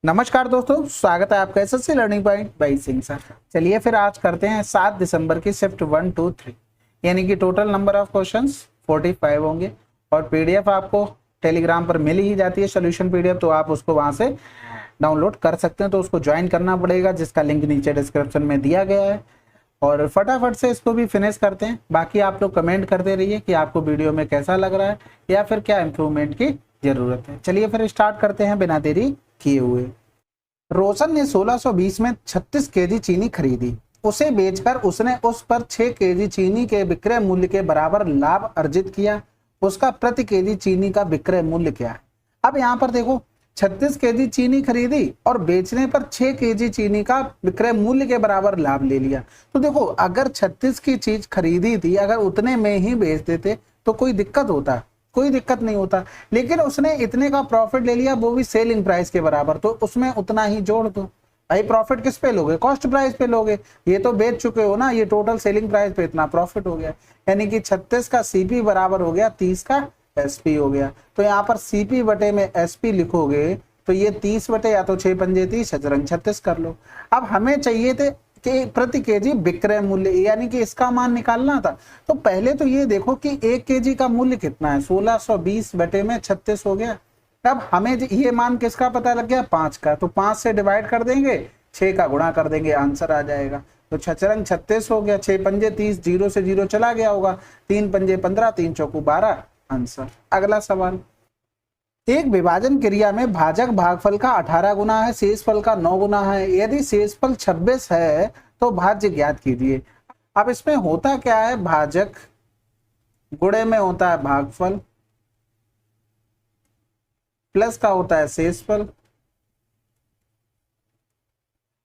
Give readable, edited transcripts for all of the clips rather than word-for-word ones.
नमस्कार दोस्तों, स्वागत है आपका SSC learning point by Singh sir. चलिए फिर आज करते हैं 7 दिसंबर की शिफ्ट 1, 2, 3 यानी कि टोटल नंबर ऑफ क्वेश्चंस 45 होंगे और पीडीएफ आपको टेलीग्राम पर मिल ही जाती है सोल्यूशन पीडीएफ, तो आप उसको वहां से डाउनलोड कर सकते हैं। तो उसको ज्वाइन करना पड़ेगा जिसका लिंक नीचे डिस्क्रिप्शन में दिया गया है और फटाफट से इसको भी फिनिश करते हैं। बाकी आप लोग कमेंट करते रहिए कि आपको वीडियो में कैसा लग रहा है या फिर क्या इंप्रूवमेंट की जरूरत है। चलिए फिर स्टार्ट करते हैं बिना देरी किए हुए। रोशन ने 1620 में 36 केजी चीनी खरीदी। उसे बेचकर उसने उस पर 6 केजी चीनी के विक्रय मूल्य के बराबर लाभ अर्जित किया। उसका प्रति केजी चीनी का विक्रय मूल्य क्या है? अब यहाँ पर देखो, 36 केजी चीनी खरीदी और बेचने पर 6 केजी चीनी का विक्रय मूल्य के बराबर लाभ ले लिया। तो देखो, अगर 36 की चीज खरीदी थी, अगर उतने में ही बेच देते तो कोई दिक्कत होता? कोई दिक्कत नहीं होता, लेकिन उसने इतने का प्रॉफिट ले लिया, वो भी सेलिंग प्राइस के बराबर, तो उसमें उतना ही जोड़ दो। भाई प्रॉफिट किस पे लोगे? कॉस्ट प्राइस पे लोगे। ये तो बेच चुके हो ना, ये टोटल सेलिंग प्राइस पे इतना प्रॉफिट हो गया, यानी कि 36 का सीपी बराबर हो गया 30 का एसपी हो गया। तो यहाँ पर सीपी बटे में एसपी लिखोगे तो ये 30 बटे या तो 6 पंजे 30 शतरंग 36 कर लो। अब हमें चाहिए थे कि प्रति केजी विक्रय मूल्य, यानी कि इसका मान निकालना था। तो पहले तो ये देखो कि 1 केजी का मूल्य कितना है, 1620 बटे में 36 हो गया। अब हमें ये मान किसका पता लग गया? 5 का। तो 5 से डिवाइड कर देंगे, 6 का गुणा कर देंगे, आंसर आ जाएगा। तो छचरंग 36 हो गया, 6 पंजे 30, 0 से 0 चला गया होगा, 3 पंजे 15, 3 चौकू 12, आंसर। अगला सवाल, एक विभाजन क्रिया में भाजक भागफल का 18 गुना है, शेषफल का 9 गुना है। यदि शेषफल 26 है तो भाज्य ज्ञात कीजिए। अब इसमें होता क्या है? भाजक गुणे में होता है भागफल, प्लस का होता है शेषफल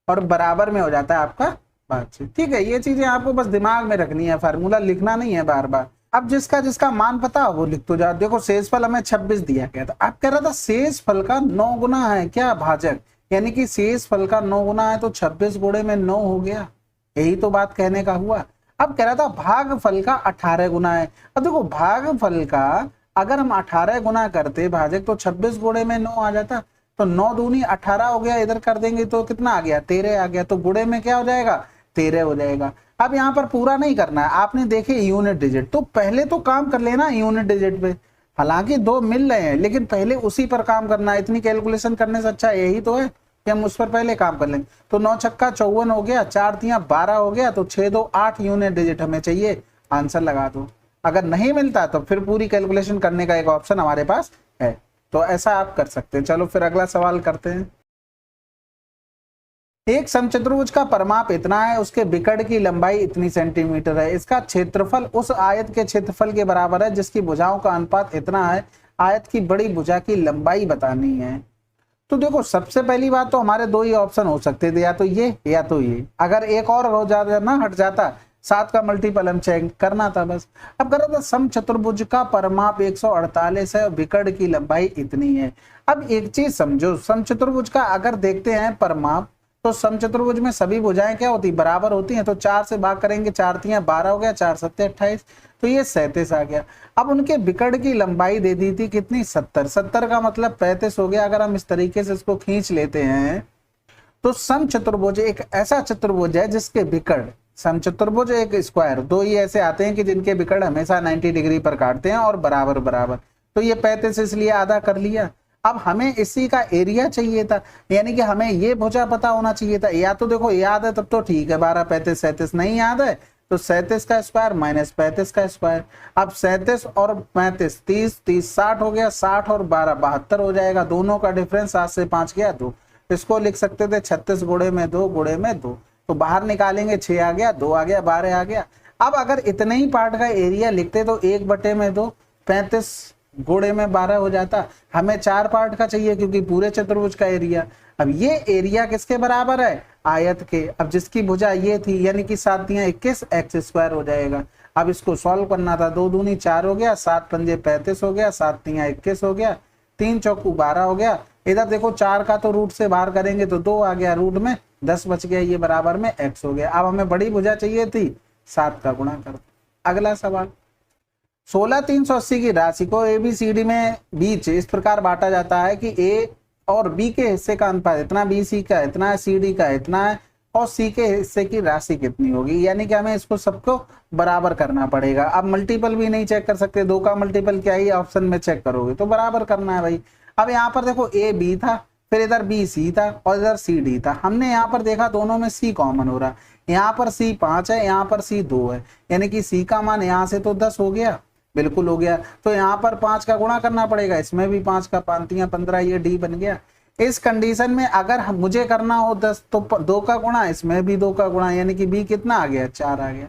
और बराबर में हो जाता है आपका भाज्य। ठीक है, ये चीजें आपको बस दिमाग में रखनी है, फार्मूला लिखना नहीं है बार बार। अब जिसका जिसका मान पता हो वो लिख तो जाओ। देखो, शेषफल हमें 26 दिया गया था, आप कह रहा था शेषफल का 9 गुना है क्या भाजक, यानी कि शेषफल का 9 गुना है तो 26 गुणे में 9 हो गया। यही तो बात कहने का हुआ। अब कह रहा था भागफल का 18 गुना है। अब देखो, भागफल का अगर हम 18 गुना करते भाजक तो 26 गुणे में 9 आ जाता। तो 9 दूनी 18 हो गया, इधर कर देंगे तो कितना आ गया? 13 आ गया। तो गुणे में क्या हो जाएगा? 13 हो जाएगा। अब यहाँ पर पूरा नहीं करना है, आपने देखे यूनिट डिजिट, तो पहले तो काम कर लेना यूनिट डिजिट पे। हालांकि दो मिल रहे हैं लेकिन पहले उसी पर काम करना है। इतनी कैलकुलेशन करने से अच्छा यही तो है कि हम उस पर पहले काम कर लेंगे। तो 9 छक्का 54 हो गया, 4 तियां 12 हो गया, तो 6 2 8 यूनिट डिजिट हमें चाहिए, आंसर लगा दो। अगर नहीं मिलता तो फिर पूरी कैलकुलेशन करने का एक ऑप्शन हमारे पास है, तो ऐसा आप कर सकते हैं। चलो फिर अगला सवाल करते हैं। एक समचतुर्भुज का परिमाप इतना है, उसके विकर्ण की लंबाई इतनी सेंटीमीटर है, इसका क्षेत्रफल उस आयत के क्षेत्रफल के बराबर है जिसकी भुजाओं का अनुपात इतना है। आयत की बड़ी भुजा की लंबाई बतानी है। तो देखो, सबसे पहली बात तो हमारे दो ही ऑप्शन हो सकते थे, या तो ये या तो ये। अगर एक और हो जाता ना, हट जाता, 7 का मल्टीपल हम चेक करना था बस। अब कर रहा था समचतुर्भुज का परिमाप 148 है और विकर्ण की लंबाई इतनी है। अब एक चीज समझो, समचतुर्भुज का अगर देखते हैं परिमाप, तो समचतुर्भुज में सभी भुजाएं क्या होती? बराबर होती हैं। तो 4 से भाग करेंगे, 4 तियां 12 हो गया, 4 सत्ते 28, तो ये 37 आ गया। अब उनके विकर्ण की लंबाई दे दी थी कितनी? 70। 70 का मतलब 35 हो गया। अगर हम इस तरीके से इसको खींच लेते हैं तो समचतुर्भुज एक ऐसा चतुर्भुज है जिसके विकर्ण, समचतुर्भुज एक स्क्वायर, दो ही ऐसे आते हैं कि जिनके विकर्ण हमेशा 90 डिग्री पर काटते हैं और बराबर बराबर। तो ये 35 इसलिए आधा कर लिया। अब हमें इसी का एरिया चाहिए था, यानी कि हमें ये भुजा पता होना चाहिए था। या तो देखो याद है तब तो ठीक है, 12 35 37, नहीं याद है तो 37 का स्क्वायर माइनस 35 का स्क्वायर। अब 37 और 35 30 30 60 हो गया, 60 और 12 72 हो जाएगा। दोनों का डिफरेंस 7 से 5 गया 2। इसको लिख सकते थे 36 गुणे में 2 गुणे में 2। तो बाहर निकालेंगे 6 आ गया, 2 आ गया, 12 आ गया। अब अगर इतने ही पार्ट का एरिया लिखते तो 1 बटे में 2, 35 गुणे में 12 हो जाता। हमें 4 पार्ट का चाहिए क्योंकि पूरे चतुर्भुज का एरिया। अब ये एरिया किसके बराबर है? आयत के। अब जिसकी भुजा ये थी, यानी कि 7 तियां 21 एक्स स्क्वायर हो जाएगा। अब इसको सॉल्व करना था, 2 दूनी 4 हो गया, 7 पंजे 35 हो गया, 7 तियां 21 हो गया, 3 चौकू 12 हो गया। इधर देखो 4 का तो रूट से बाहर करेंगे तो 2 आ गया, रूट में 10 बच गया, ये बराबर में x हो गया। अब हमें बड़ी भुजा चाहिए थी, 7 का गुणा कर। अगला सवाल, 16 380 की राशि को एबीसीडी में बीच इस प्रकार बांटा जाता है कि ए और बी के हिस्से का अनुपात इतना, बी सी का इतना है, सी डी का इतना है, और सी के हिस्से की राशि कितनी होगी, यानी कि हमें इसको सबको बराबर करना पड़ेगा। अब मल्टीपल भी नहीं चेक कर सकते, 2 का मल्टीपल क्या ही ऑप्शन में चेक करोगे, तो बराबर करना है भाई। अब यहाँ पर देखो ए बी था, फिर इधर बी सी था और इधर सी डी था। हमने यहाँ पर देखा दोनों में सी कॉमन हो रहा, यहाँ पर सी 5 है, यहाँ पर सी 2 है, यानी कि सी का मान यहाँ से तो 10 हो गया, बिल्कुल हो गया। तो यहाँ पर 5 का गुणा करना पड़ेगा, इसमें भी 5 का, 5 15, ये डी बन गया। इस कंडीशन में अगर मुझे करना हो 10 तो 2 का गुणा, इसमें भी 2 का गुणा, यानी कि बी कितना आ गया, 4 आ गया।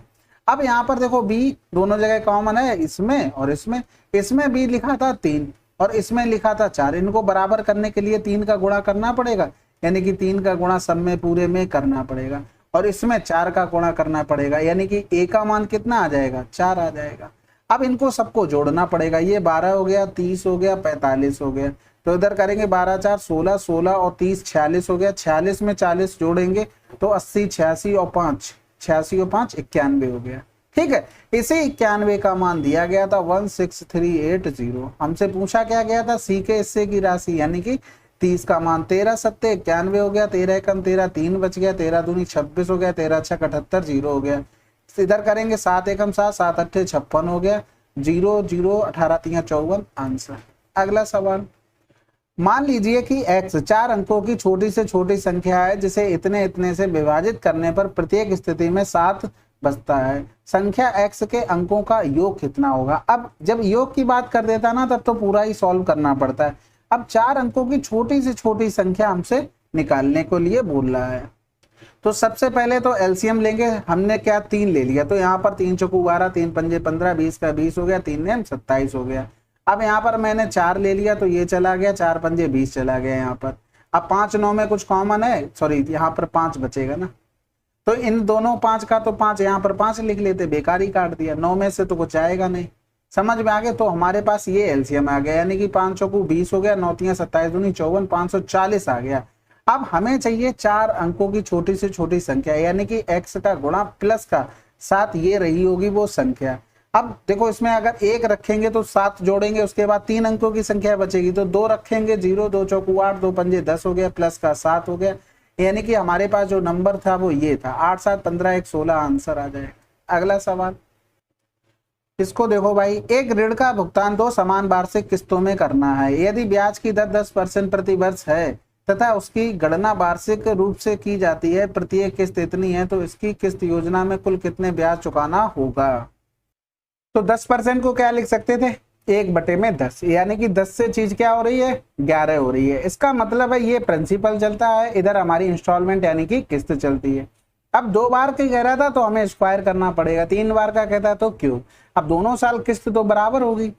अब यहाँ पर देखो बी दोनों जगह कॉमन है, इसमें और इसमें बी लिखा था 3 और इसमें लिखा था 4, इनको बराबर करने के लिए 3 का गुणा करना पड़ेगा, यानी कि 3 का गुणा सब में पूरे में करना पड़ेगा, और इसमें 4 का गुणा करना पड़ेगा, यानी कि ए का मान कितना आ जाएगा, 4 आ जाएगा। अब इनको सबको जोड़ना पड़ेगा, ये 12 हो गया, 30 हो गया, 45 हो गया, तो इधर करेंगे 12 4 16, 16 और 30 46 हो गया, 46 में 40 जोड़ेंगे तो 80, 86 और 5, 86 और 5 91 हो गया। ठीक है, इसे 91 का मान दिया गया था 16380। हमसे पूछा क्या गया था, सी के हिस्से की राशि, यानी कि 30 का मान, 13 7 91 हो गया, 13 एकम 13, 3 बच गया, 13 दूनी 26 हो गया, 13 6 78 0 हो गया। इधर करेंगे 7 एकम 7, 7 8 56 हो गया, 0 0 18 3 54 आंसर। अगला सवाल, मान लीजिए कि x 4 अंकों की छोटी से छोटी संख्या है जिसे इतने इतने से विभाजित करने पर प्रत्येक स्थिति में 7 बचता है। संख्या x के अंकों का योग कितना होगा। अब जब योग की बात कर देता ना तब तो पूरा ही सॉल्व करना पड़ता है। अब 4 अंकों की छोटी से छोटी संख्या हमसे निकालने को लिए बोल रहा है, तो सबसे पहले तो एलसीएम लेंगे। हमने क्या 3 ले लिया, तो यहाँ पर 3 चौकू 12, 3 पंजे 15, 20 का 20 हो गया, 3 नेम 27 हो गया। अब यहाँ पर मैंने 4 ले लिया तो ये चला गया, 4 पंजे 20 चला गया यहाँ पर। अब 5 9 में कुछ कॉमन है, सॉरी यहाँ पर 5 बचेगा ना, तो इन दोनों 5 का तो 5 यहाँ पर 5 लिख लेते, बेकार ही काट दिया, 9 में से तो कुछ आएगा नहीं। समझ में आ गया, तो हमारे पास ये एलसीएम आ गया, यानी कि 5 चौकू 20 हो गया, 9 3 27 दूनी 54, 540 आ गया। अब हमें चाहिए 4 अंकों की छोटी से छोटी संख्या, यानी कि x का गुणा प्लस का 7, ये रही होगी वो संख्या। अब देखो इसमें अगर 1 रखेंगे तो 7 जोड़ेंगे, उसके बाद 3 अंकों की संख्या बचेगी, तो 2 रखेंगे, 0 2 चौकू 8, 2 पंजे 10 हो गया, प्लस का 7 हो गया, यानी कि हमारे पास जो नंबर था वो ये था, 8 7 15 1 16 आंसर आ जाएगा। अगला सवाल, इसको देखो भाई, एक ऋण का भुगतान 2 समान वार्षिक किस्तों में करना है। यदि ब्याज की दर 10% प्रति वर्ष है तथा उसकी गणना वार्षिक रूप से की जाती है, प्रत्येक किस्त इतनी है, तो इसकी किस्त योजना में कुल कितने ब्याज चुकाना होगा। तो 10% को क्या लिख सकते थे, 1/10, यानी कि 10 से चीज क्या हो रही है, 11 हो रही है। इसका मतलब है ये प्रिंसिपल चलता है, इधर हमारी इंस्टॉलमेंट यानी कि किस्त चलती है। अब 2 बार का कह रहा था तो हमें स्क्वायर करना पड़ेगा, 3 बार का कहता तो क्यों, अब दोनों साल किस्त तो बराबर होगी,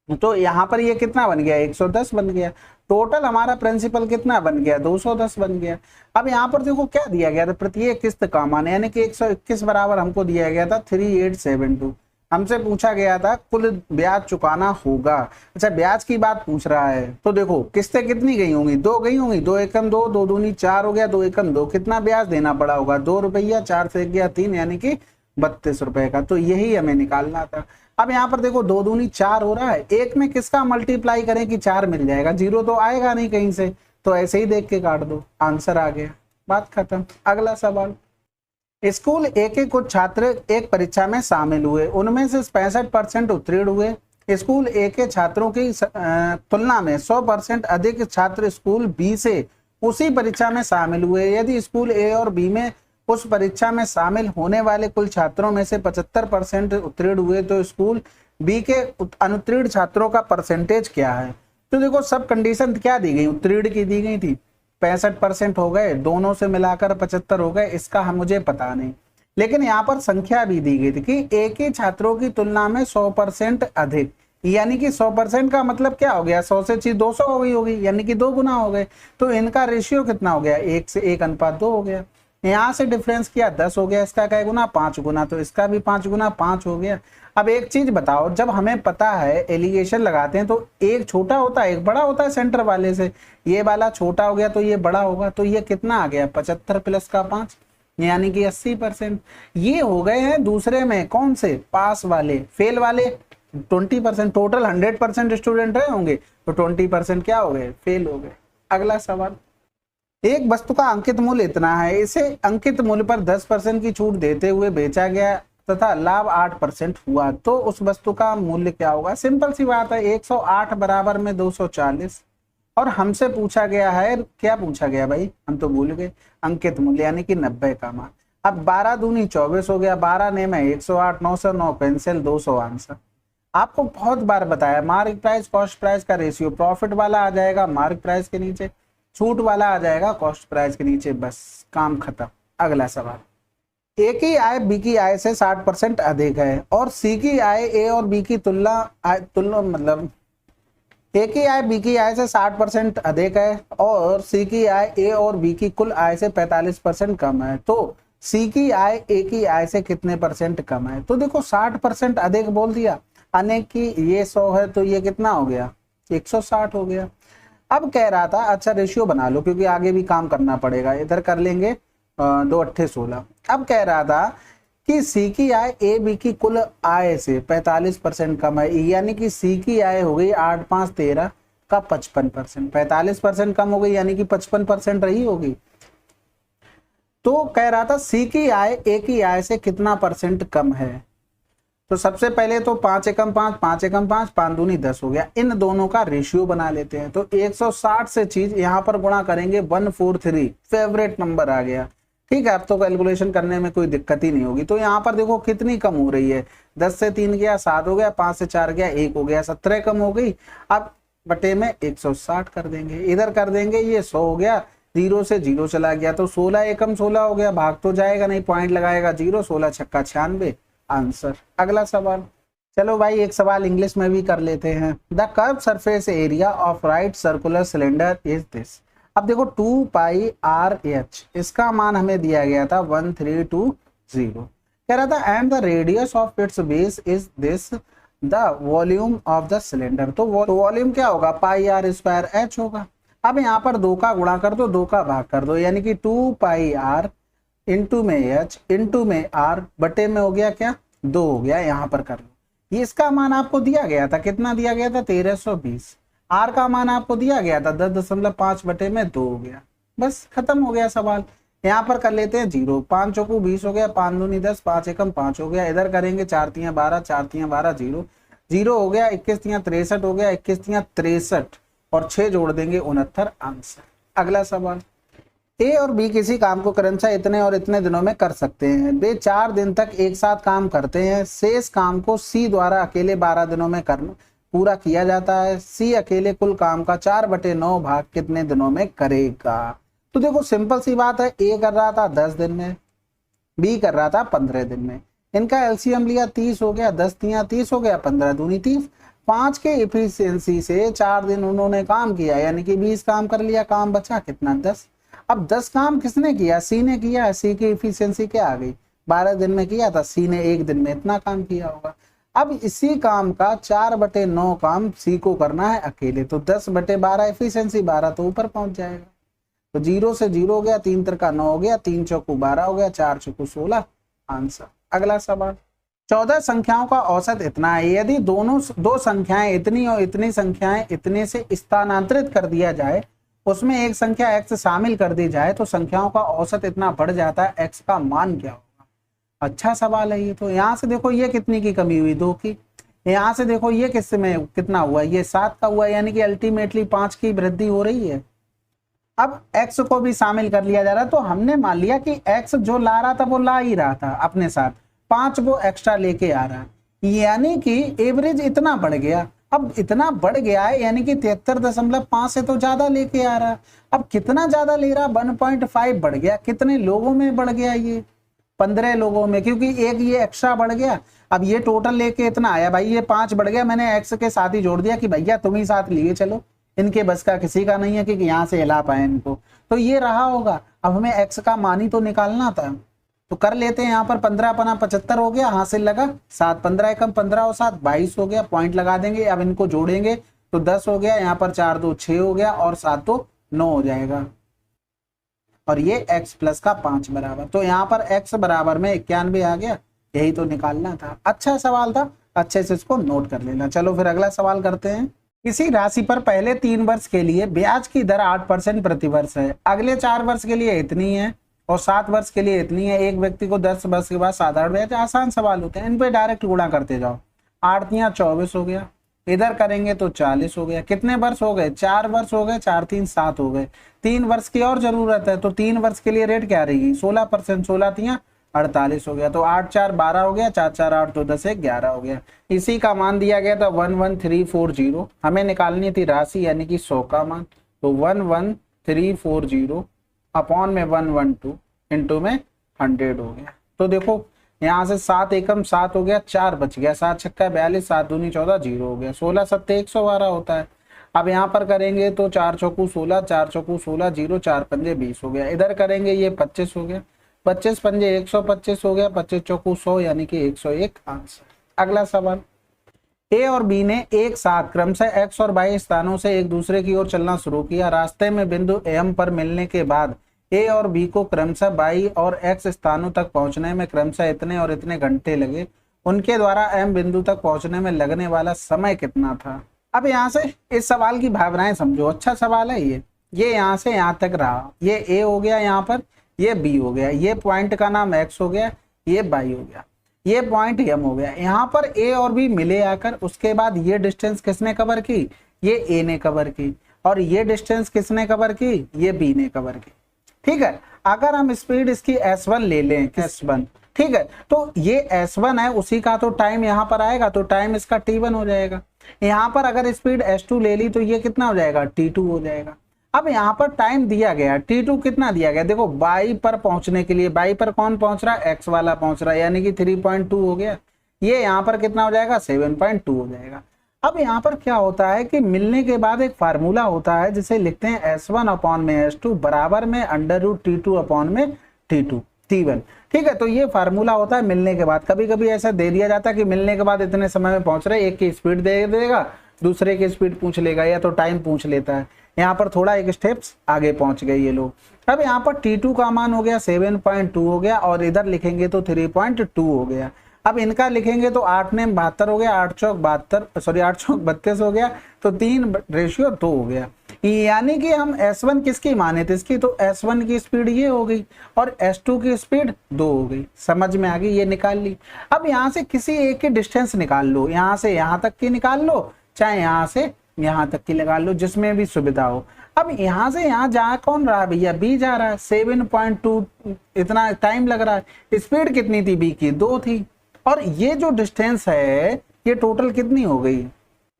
तो यहाँ पर ये कितना बन गया, 110 बन गया। टोटल हमारा प्रिंसिपल कितना बन गया, 210 बन गया। अब यहाँ पर देखो क्या दिया गया था, प्रत्येक किस्त का मान, यानी कि 121 बराबर हमको दिया गया था 3872। हमसे पूछा गया था कुल ब्याज चुकाना होगा। अच्छा, ब्याज की बात पूछ रहा है, तो देखो किस्तें कितनी गई होंगी, 2 गई होंगी, 2 एकम 2, 2 दूनी 4 हो गया, 2 एकम 2, कितना ब्याज देना पड़ा होगा, 2 रुपया, 4 से 1 गया 3, यानी कि 32 रुपए का। तो यही हमें निकालना था। अब यहाँ पर देखो 2 दूनी 4 हो रहा है, एक में किसका मल्टीप्लाई करें कि 4 मिल जाएगा, 0 तो आएगा नहीं कहीं से, तो ऐसे ही देख के काट दो, आंसर आ गया, बात खत्म। अगला सवाल, स्कूल ए के कुछ छात्र एक परीक्षा में शामिल हुए, उनमें से 65% उत्तीर्ण हुए। स्कूल ए के छात्रों की तुलना में 100% अधिक छात्र स्कूल बी से उसी परीक्षा में शामिल हुए। यदि स्कूल ए और बी में उस परीक्षा में शामिल होने वाले कुल छात्रों में से 75% उत्तीर्ण हुए, तो स्कूल बी के अनुत्तीर्ण छात्रों का परसेंटेज क्या है। तो देखो सब कंडीशन क्या दी गई, उत्तीर्ण की दी गई थी, 65% हो गए, दोनों से मिलाकर 75 हो गए, इसका मुझे पता नहीं, लेकिन यहाँ पर संख्या भी दी गई थी कि एक ही छात्रों की तुलना में 100% अधिक, यानी कि 100% का मतलब क्या हो गया, 100 से चीज 200 हो गई होगी, यानी कि 2 गुना हो गए। तो इनका रेशियो कितना हो गया, 1 से 1 अनुपात 2 हो गया। यहाँ से डिफरेंस किया 10 हो गया, इसका क्या गुना, 5 गुना, तो इसका भी 5 गुना 5 हो गया। अब एक चीज बताओ, जब हमें पता है एलिगेशन लगाते हैं तो एक छोटा होता है एक बड़ा होता है सेंटर वाले से, ये वाला छोटा हो गया तो ये बड़ा होगा, तो ये कितना आ गया, 75 प्लस का 5, यानी कि 80%। ये हो गए हैं दूसरे में, कौन से, पास वाले। फेल वाले 20%, टोटल 100% स्टूडेंट रहे होंगे तो 20% क्या हो गए, फेल हो गए। अगला सवाल, एक वस्तु का अंकित मूल्य इतना है, इसे अंकित मूल्य पर 10% की छूट देते हुए बेचा गया तथा लाभ 8% हुआ, तो उस वस्तु का मूल्य क्या होगा। सिंपल सी बात है, 108 बराबर में 240 और हमसे पूछा गया है, क्या पूछा गया भाई, हम तो भूल गए, अंकित मूल्य यानी कि 90 का मान। अब 12 दूनी 24 हो गया, 12 ने में 108, 909 कैंसिल, 200 आंसर। आपको बहुत बार बताया मार्क प्राइस कॉस्ट प्राइस का रेशियो, प्रॉफिट वाला आ जाएगा मार्क प्राइस के नीचे, छूट वाला आ जाएगा कॉस्ट प्राइस के नीचे, बस काम खत्म। अगला सवाल, ए की आय बी की आय से 60% अधिक है और सी की आय ए और बी की तुलना मतलब ए की आय बी की आय से 60% अधिक है और सी की आय ए और बी की कुल आय से 45% कम है, तो सी की आय ए की आय से कितने परसेंट कम है। तो देखो 60% अधिक बोल दिया, अनेक की ये 100 है तो ये कितना हो गया, 160 हो गया। अब कह रहा था, अच्छा रेशियो बना लो क्योंकि आगे भी काम करना पड़ेगा, इधर कर लेंगे 2 8 16। अब कह रहा था कि सी की आय ए बी की कुल आय से 45% कम है, यानी कि सी की आय हो गई 8 5 13 का 55%, 45% कम हो गई यानी कि 55% रही होगी। तो कह रहा था सी की आय ए की आय से कितना परसेंट कम है। तो सबसे पहले तो 5 एकम 5, 5 एकम 5, 5 दूनी 10 हो गया, इन दोनों का रेशियो बना लेते हैं। तो 160 से चीज यहाँ पर गुणा करेंगे 143, फेवरेट नंबर आ गया। ठीक है, अब तो कैलकुलेशन करने में कोई दिक्कत ही नहीं होगी। तो यहाँ पर देखो कितनी कम हो रही है, 10 से 3 गया 7 हो गया, 5 से 4 गया 1 हो गया, 17 कम हो गई। अब बटे में 160 कर देंगे, इधर कर देंगे, ये 100 हो गया, 0 से 0 चला गया तो 16 एकम 16 हो गया, भाग तो जाएगा नहीं, पॉइंट लगाएगा 0, 16 छक्का 96 आंसर। अगला सवाल, चलो भाई एक सवाल इंग्लिश में भी कर लेते हैं। The curve surface area of right circular cylinder is this. अब देखो 2 पाई आर एच, इसका मान हमें दिया गया था 1320, कह रहा था and the radius of its base is this the volume of the cylinder. तो वॉल्यूम क्या होगा, पाई आर स्क्वायर एच होगा। अब यहाँ पर 2 का गुणा कर दो, 2 का भाग कर दो, यानी कि 2 पाई आर इंटू में एच इंटू में आर बटे में हो गया क्या, 2 हो गया, यहाँ पर कर लो। ये इसका मान आपको दिया गया था, कितना दिया गया था, 1320। आर का मान आपको दिया गया था 10.5 बटे में 2 हो गया, बस खत्म हो गया सवाल। यहाँ पर कर लेते हैं 0, 5 चौको 20 हो गया, 5 दूनी 10, 5 एकम 5 हो गया, इधर करेंगे 4 तियां 12, 4 तियां 12, 0 0 हो गया, 21 तियां 63 हो गया, 21 तियां 63 और 6 जोड़ देंगे 69 आंसर। अगला सवाल, ए और बी किसी काम को क्रमशः इतने और इतने दिनों में कर सकते हैं। वे 4 दिन तक एक साथ काम करते हैं। शेष काम को सी द्वारा अकेले 12 दिनों में करना पूरा किया जाता है। सी अकेले कुल काम का 4/9 भाग कितने दिनों में करेगा। तो देखो सिंपल सी बात है, ए कर रहा था 10 दिन में, बी कर रहा था 15 दिन में। इनका एलसीएम लिया 30 हो गया, 10 तियां 30 हो गया, 15 दूनी 30। 5 के इफिशियंसी से 4 दिन उन्होंने काम किया, यानी कि 20 काम कर लिया, काम बचा कितना 10। अब 10 काम किसने किया, सी ने किया। सी की इफिशियंसी क्या आ गई, 12 दिन में किया था, सी ने 1 दिन में इतना काम किया होगा। अब इसी काम का 4/9 काम सी को करना है अकेले, तो 10/12 इफिशियंसी, 12 तो ऊपर पहुंच जाएगा। तो 0 से 0 हो गया, 3 3 9 हो गया, 3 चौको 12 हो गया, 4 चौको 16 आंसर। अगला सवाल, 14 संख्याओं का औसत इतना है। यदि दोनों 2 संख्याएं इतनी और इतनी संख्याएं इतने से स्थानांतरित कर दिया जाए, उसमें एक संख्या x शामिल कर दी जाए, तो संख्याओं का औसत इतना बढ़ जाता है, x का मान क्या होगा। अच्छा सवाल है ये। तो यहाँ से देखो ये कितनी की कमी हुई, 2 की। यहाँ से देखो ये किस में कितना हुआ, ये 7 का हुआ, यानी कि अल्टीमेटली 5 की वृद्धि हो रही है। अब x को भी शामिल कर लिया जा रहा है, तो हमने मान लिया कि x जो ला रहा था वो ला ही रहा था अपने साथ, 5 वो एक्स्ट्रा लेके आ रहा है, यानी कि एवरेज इतना बढ़ गया। अब इतना बढ़ गया है यानी कि 73.5 से तो ज्यादा लेके आ रहा है। अब कितना ज्यादा ले रहा, 1.5 बढ़ गया। कितने लोगों में बढ़ गया, ये 15 लोगों में, क्योंकि एक ये एक्स्ट्रा बढ़ गया। अब ये टोटल लेके इतना आया भाई, ये 5 बढ़ गया, मैंने एक्स के साथ ही जोड़ दिया कि भैया तुम ही साथ लिए चलो, इनके बस का किसी का नहीं है कि यहाँ से हिला पाए इनको, तो ये रहा होगा। अब हमें एक्स का मान ही तो निकालना था, तो कर लेते हैं। यहाँ पर 15 अपना 75 हो गया, हासिल लगा 7, 15 एकम 15 और 7 22 हो गया, पॉइंट लगा देंगे। अब इनको जोड़ेंगे तो 10 हो गया, यहाँ पर 4 2 6 हो गया और 7 2 9 हो जाएगा, और ये x प्लस का 5 बराबर। तो यहाँ पर x बराबर में 91 आ गया, यही तो निकालना था। अच्छा सवाल था, अच्छे से इसको नोट कर लेना। चलो फिर अगला सवाल करते हैं। किसी राशि पर पहले 3 वर्ष के लिए ब्याज की दर 8% प्रति वर्ष है, अगले 4 वर्ष के लिए इतनी है और 7 वर्ष के लिए इतनी है। एक व्यक्ति को 10 वर्ष के बाद साधारण ब्याज। आसान सवाल होते हैं, इन पे डायरेक्ट गुणा करते जाओ। 8 तियां 24 हो गया, इधर करेंगे तो 40 हो गया। कितने वर्ष हो गए? 4 वर्ष हो गए, 4 3 7 हो गए। 3 वर्ष की और जरूरत है तो 3 वर्ष के लिए रेट क्या रहेगी? 16%। 16 तियां 48 हो गया, तो 8 4 12 हो गया, 4 4 8 तो 10 1 11 हो गया। इसी का मान दिया गया था 11340। हमें निकालनी थी राशि यानी कि 100 का मान, तो 11340 अपॉन में 112 इंटू में 100 हो गया। तो देखो यहाँ से 7 एकम 7 हो गया, 4 बच गया, 7 छक्का 42, 7 दूनी 14, 0 हो गया। 16 सत्ते 112 होता है। अब यहाँ पर करेंगे तो 4 चौकू 16, 4 चौकू 16, 0 4 पंजे 20 हो गया। इधर करेंगे ये 25 हो गया, 25 पंजे 125 हो गया, 25 चौकू 100 यानी कि 101 आंसर। अगला सवाल, ए और बी ने एक साथ क्रमशः x और y स्थानों से एक दूसरे की ओर चलना शुरू किया। रास्ते में बिंदु एम पर मिलने के बाद ए और बी को क्रमशः y और x स्थानों तक पहुंचने में क्रमशः इतने और इतने घंटे लगे। उनके द्वारा एम बिंदु तक पहुंचने में लगने वाला समय कितना था? अब यहाँ से इस सवाल की भावनाएं समझो। अच्छा सवाल है ये यहाँ से यहाँ तक रहा, ये ए हो गया, यहाँ पर ये बी हो गया, ये पॉइंट का नाम x हो गया, ये y हो गया, ये पॉइंट m हो गया। यहाँ पर a और b मिले आकर, उसके बाद ये डिस्टेंस किसने कवर की? ये a ने कवर की, और ये डिस्टेंस किसने कवर की? ये b ने कवर की। ठीक है, अगर हम स्पीड इसकी s1 ले लें, s1, ठीक है, तो ये s1 है, उसी का तो टाइम यहाँ पर आएगा, तो टाइम इसका t1 हो जाएगा। यहाँ पर अगर स्पीड s2 ले ली तो ये कितना हो जाएगा? t2 हो जाएगा। अब यहाँ पर टाइम दिया गया, t2 कितना दिया गया? देखो y पर पहुंचने के लिए, y पर कौन पहुंच रहा है? x वाला पहुंच रहा है, यानी कि 3.2 हो गया। ये यहाँ पर कितना हो जाएगा? 7.2 हो जाएगा। अब यहाँ पर क्या होता है कि मिलने के बाद एक फार्मूला होता है जिसे लिखते हैं s1 अपॉन में s2 बराबर में √t2 अपॉन में t2 t1। ठीक है, तो ये फार्मूला होता है मिलने के बाद। कभी कभी ऐसा दे दिया जाता है कि मिलने के बाद इतने समय में पहुंच रहे, एक की स्पीड दे देगा, दूसरे की स्पीड पूछ लेगा, या तो टाइम पूछ लेता है। यहाँ पर थोड़ा एक स्टेप्स आगे पहुंच गए ये लोग। अब यहाँ पर t2 का मान हो गया 7.2 हो गया, और इधर लिखेंगे तो 3.2 हो गया। अब इनका लिखेंगे तो 8 ने 72 हो गया, 8 चौक 72, सॉरी 8 चौक 32 हो गया, तो 3:2 हो गया। यानी कि हम S1 किसकी माने थे? इसकी, तो S1 की स्पीड ये हो गई और S2 की स्पीड 2 हो गई। समझ में आ गई? ये निकाल ली। अब यहाँ से किसी एक की डिस्टेंस निकाल लो, यहाँ से यहाँ तक की निकाल लो, चाहे यहाँ से यहाँ तक की लगा लो, जिसमें भी सुविधा हो। अब यहाँ से यहाँ जा कौन रहा है भैया? बी जा रहा है। 7.2 इतना टाइम लग रहा है। स्पीड कितनी थी बी की? 2 थी। और ये जो डिस्टेंस है ये टोटल कितनी हो गई?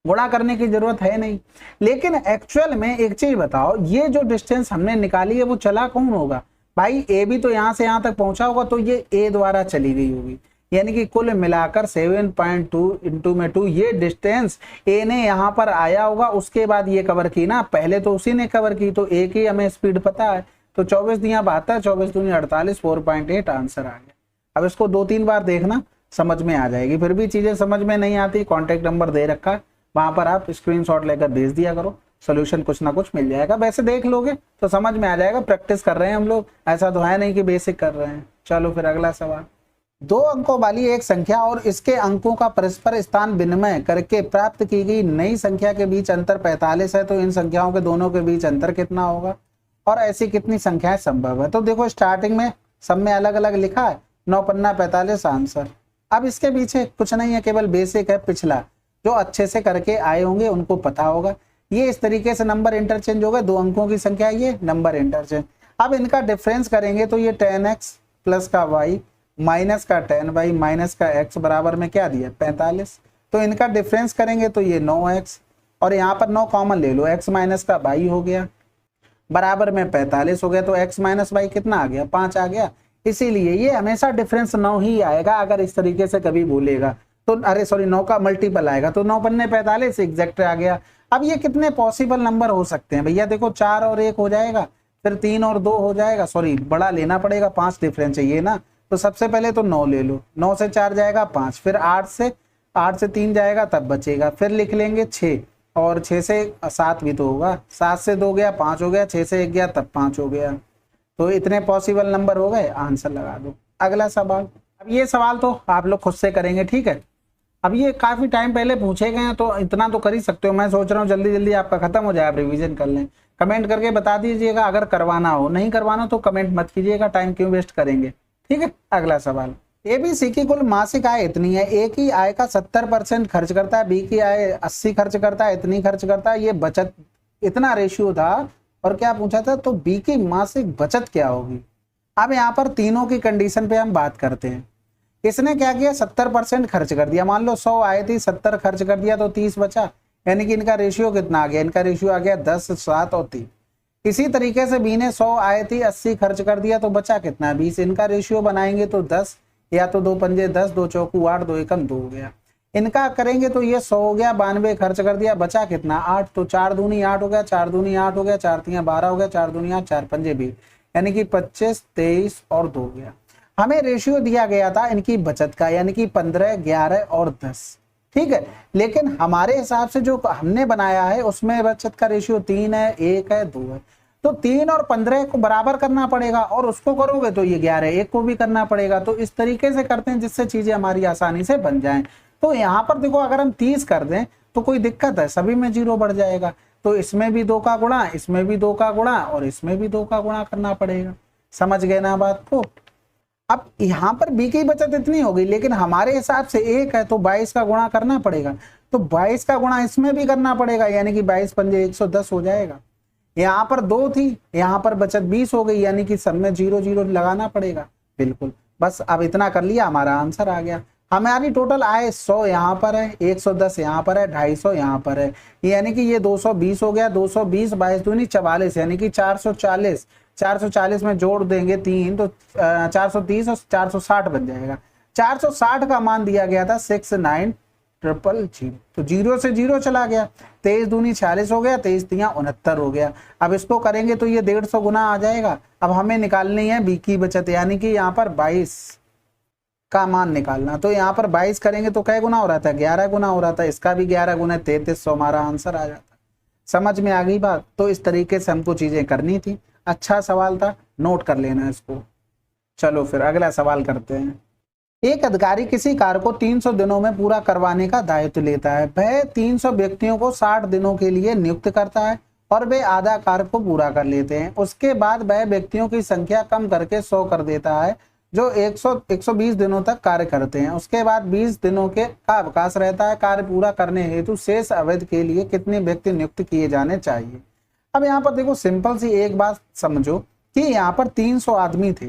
गुणा करने की जरूरत है नहीं। लेकिन एक्चुअल में एक चीज बताओ, ये जो डिस्टेंस हमने निकाली है वो चला कौन होगा? भाई ए भी तो यहाँ से यहाँ तक पहुंचा होगा, तो ये ए द्वारा चली गई होगी। यानी कि कुल मिलाकर 7.2 इंटू में 2 ये डिस्टेंस ए ने यहाँ पर आया होगा, उसके बाद ये कवर की ना, पहले तो उसी ने कवर की, तो ए की हमें स्पीड पता है। तो 24 दिया 72, 24 दूनी 48, 4.8 आंसर आ गया। अब इसको 2-3 बार देखना, समझ में आ जाएगी। फिर भी चीजें समझ में नहीं आती, कॉन्टेक्ट नंबर दे रखा है, वहां पर आप स्क्रीनशॉट लेकर भेज दिया करो, सोल्यूशन कुछ ना कुछ मिल जाएगा। वैसे देख लोगे तो समझ में आ जाएगा, प्रैक्टिस कर रहे हैं हम लोग, ऐसा तो है नहीं कि बेसिक कर रहे हैं। चलो फिर अगला सवाल, 2 अंकों वाली एक संख्या और इसके अंकों का परस्पर स्थान विनिमय करके प्राप्त की गई नई संख्या के बीच अंतर 45 है, तो इन संख्याओं के दोनों के बीच अंतर कितना होगा और ऐसी कितनी संख्याएं संभव है? तो देखो स्टार्टिंग में सब में अलग अलग लिखा है, 9 पन्ना 45 आंसर। अब इसके पीछे कुछ नहीं है, केवल बेसिक है, पिछला जो अच्छे से करके आए होंगे उनको पता होगा। ये इस तरीके से नंबर इंटरचेंज होगा, 2 अंकों की संख्या, ये नंबर इंटरचेंज। अब इनका डिफरेंस करेंगे तो ये 10x प्लस का y माइनस का 10y माइनस का x बराबर में क्या दिया? 45। तो इनका डिफरेंस करेंगे तो ये 9x, और यहाँ पर 9 कॉमन ले लो, x माइनस का y हो गया बराबर में 45 हो गया, तो x माइनस y कितना आ गया? 5 आ गया। इसीलिए ये हमेशा डिफरेंस 9 ही आएगा। अगर इस तरीके से कभी बोलेगा तो, अरे सॉरी 9 का मल्टीपल आएगा, तो 9 पन्ने 45 एग्जैक्ट आ गया। अब ये कितने पॉसिबल नंबर हो सकते हैं भैया? देखो 4 और 1 हो जाएगा, फिर 3 और 2 हो जाएगा, सॉरी बड़ा लेना पड़ेगा, 5 डिफरेंस चाहिए ना। तो सबसे पहले तो 9 ले लो, 9 से 4 जाएगा 5, फिर 8 से 3 जाएगा तब बचेगा, फिर लिख लेंगे 6, और 6 से 7 भी तो होगा, 7 से 2 गया 5 हो गया, 6 से 1 गया तब 5 हो गया। तो इतने पॉसिबल नंबर हो गए, आंसर लगा दो। अगला सवाल, अब ये सवाल तो आप लोग खुद से करेंगे, ठीक है। अब ये काफी टाइम पहले पूछे गए हैं तो इतना तो कर ही सकते हो। मैं सोच रहा हूँ जल्दी जल्दी आपका खत्म हो जाए, आप रिवीजन कर लें। कमेंट करके बता दीजिएगा अगर करवाना हो, नहीं करवाना तो कमेंट मत कीजिएगा, टाइम क्यों वेस्ट करेंगे। ठीक है, अगला सवाल। एबीसी की कुल मासिक आय इतनी है, ए की आय का 70% खर्च करता है, बी की आय 80 खर्च करता है, इतनी खर्च करता है, ये बचत इतना रेशियो था। और क्या पूछा था, तो बी की मासिक बचत क्या होगी। अब यहाँ पर तीनों की कंडीशन पे हम बात करते हैं। इसने क्या किया, 70% खर्च कर दिया। मान लो 100 आए थी, 70 खर्च कर दिया तो 30 बचा, यानी कि इनका रेशियो कितना आ गया, इनका रेशियो आ गया 10, 7 और 3। इसी तरीके से बी ने 100 आए थी, 80 खर्च कर दिया तो बचा कितना, 20। इनका रेशियो बनाएंगे तो 10, या तो 2 पंजे 10, 2 चौकू 8, 2 एकम 2 हो गया। इनका करेंगे तो ये 100 हो गया, 92 खर्च कर दिया, बचा कितना 8, तो 4 दूनी 8 हो गया, 4 दूनी 8 हो गया, 4 तियां 12 हो गया, 4 दूनी 8, 4 पंजे 20, यानी कि 25, 23 और 2 हो गया। हमें रेशियो दिया गया था इनकी बचत का, यानी कि 15, 11 और 10। ठीक है, लेकिन हमारे हिसाब से जो हमने बनाया है उसमें बचत का रेशियो 3 है, 1 है, 2 है। तो 3 और 15 को बराबर करना पड़ेगा, और उसको करोगे तो ये 11, 1 को भी करना पड़ेगा। तो इस तरीके से करते हैं जिससे चीजें हमारी आसानी से बन जाएं। तो यहाँ पर देखो, अगर हम 30 कर दें तो कोई दिक्कत है, सभी में 0 बढ़ जाएगा। तो इसमें भी 2 का गुणा, इसमें भी 2 का गुणा और इसमें भी 2 का गुणा करना पड़ेगा। समझ गए ना बात को। अब यहाँ पर बी की बचत इतनी होगी, लेकिन हमारे हिसाब से 1 है तो 22 का गुणा करना पड़ेगा। तो 22 का गुणा इसमें भी करना पड़ेगा, यानी कि 22 पंजे 110 हो जाएगा। यहाँ पर 2 थी, यहाँ पर बचत 20 हो गई, यानी कि सब में 0 0 लगाना पड़ेगा। बिल्कुल, बस अब इतना कर लिया, हमारा आंसर आ गया। हमारी टोटल आय 100 यहाँ पर है, 110 यहाँ पर है, 250 यहाँ पर है, यानी कि ये 220 हो गया। 220 22 दूनी 44, यानी कि 440। 440 में जोड़ देंगे 3 तो 430 और 460 बन जाएगा। 460 का मान दिया गया था 69,000। तो 0 से 0 चला गया। 23 दूनी 46 हो गया, 23 तियां 69 हो गया। अब इसको करेंगे तो ये 150 गुना आ जाएगा। अब हमें निकालनी है बी की बचत, यानी कि यहाँ पर 22 का मान निकालना। तो यहाँ पर 22 करेंगे तो क्या गुना हो रहा था, 11 गुना हो रहा था। इसका भी 11 गुना 3300 हमारा आंसर आ जाता। समझ में आ गई बात। तो इस तरीके से हमको चीजें करनी थी। अच्छा सवाल था, नोट कर लेना इसको। चलो फिर अगला सवाल करते हैं। एक अधिकारी किसी कार्य को 300 दिनों में पूरा करवाने का दायित्व लेता है। वह 300 व्यक्तियों को 60 दिनों के लिए नियुक्त करता है और वे आधा कार्य को पूरा कर लेते हैं। उसके बाद वह व्यक्तियों की संख्या कम करके 100 कर देता है जो 120 दिनों तक कार्य करते हैं। उसके बाद 20 दिनों का अवकाश रहता है। कार्य पूरा करने हेतु शेष अवधि के लिए कितने व्यक्ति नियुक्त किए जाने चाहिए। अब यहाँ पर देखो, सिंपल सी एक बात समझो कि यहाँ पर 300 आदमी थे।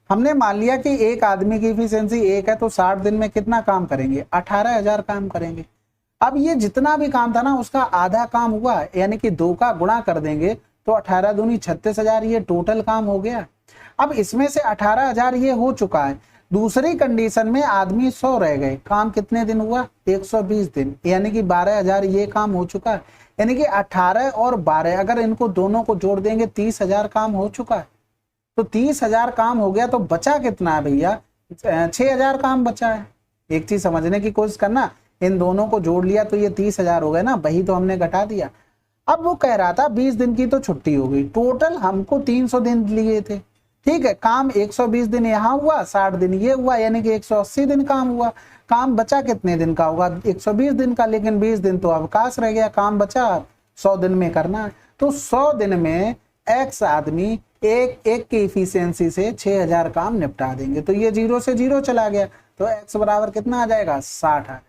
हमने मान लिया कि एक आदमी की इफिशियंसी 1 है, तो 60 दिन में कितना काम करेंगे, 18,000 काम करेंगे। अब ये जितना भी काम था ना उसका आधा काम हुआ, यानी कि 2 का गुणा कर देंगे तो 18 दूनी 36,000 ये टोटल काम हो गया। अब इसमें से 18,000 ये हो चुका है। दूसरी कंडीशन में आदमी 100 रह गए, काम कितने दिन हुआ, 120 दिन, यानी कि 12,000 ये काम हो चुका है। यानी कि 18 और 12 अगर इनको दोनों को जोड़ देंगे 30,000 काम हो चुका है। तो 30,000 काम हो गया, तो बचा कितना है भैया, 6,000 काम बचा है। एक चीज समझने की कोशिश करना, इन दोनों को जोड़ लिया तो ये 30,000 हो गए ना, वही तो हमने घटा दिया। अब वो कह रहा था 20 दिन की तो छुट्टी हो गई, टोटल हमको 300 दिन लिए थे। ठीक है, काम 120 दिन यहाँ हुआ, 60 दिन ये हुआ, यानी कि 180 दिन काम हुआ। काम बचा कितने दिन का होगा, 120 दिन का, लेकिन 20 दिन तो अवकाश रह गया, काम बचा 100 दिन में करना है। तो 100 दिन में एक्स आदमी एक की इफिशियंसी से 6,000 काम निपटा देंगे। तो ये 0 से 0 चला गया, तो एक्स बराबर कितना आ जाएगा, 60 आ जाएगा।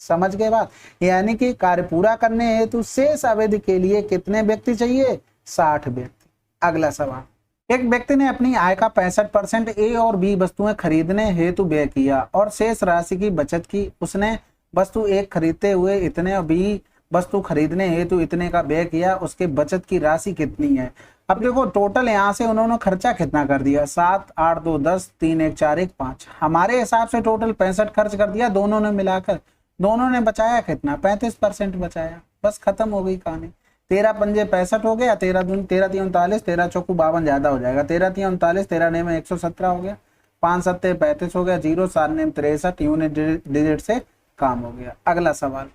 समझ गए बात। यानी कि कार्य पूरा करने हेतु शेष अवधि के लिए कितने व्यक्ति चाहिए, 60 व्यक्ति। अगला सवाल, एक व्यक्ति ने अपनी आय का 65% ए और बी वस्तुएं खरीदने हेतु व्यय किया और शेष राशि की बचत की। उसने वस्तु एक खरीदते हुए इतने और बी वस्तु खरीदने हेतु इतने का व्यय किया, उसके बचत की राशि कितनी है। अब देखो, टोटल यहाँ से उन्होंने खर्चा कितना कर दिया, 7, 8, 2, 10, 3, 1, 4, 1, 5। हमारे हिसाब से टोटल 65 खर्च कर दिया दोनों ने मिलाकर। दोनों ने बचाया कितना, 35% बचाया। बस खत्म हो गई कहानी। 13 पंजे 65 हो गया, 13 3 39, 13 चौकू 52 ज्यादा हो जाएगा, 13 3 39, 13 ने में 117 हो गया, 5 7 35 हो गया, 0 7 ने 63 यूनिट डिजिट से काम हो गया। अगला सवाल,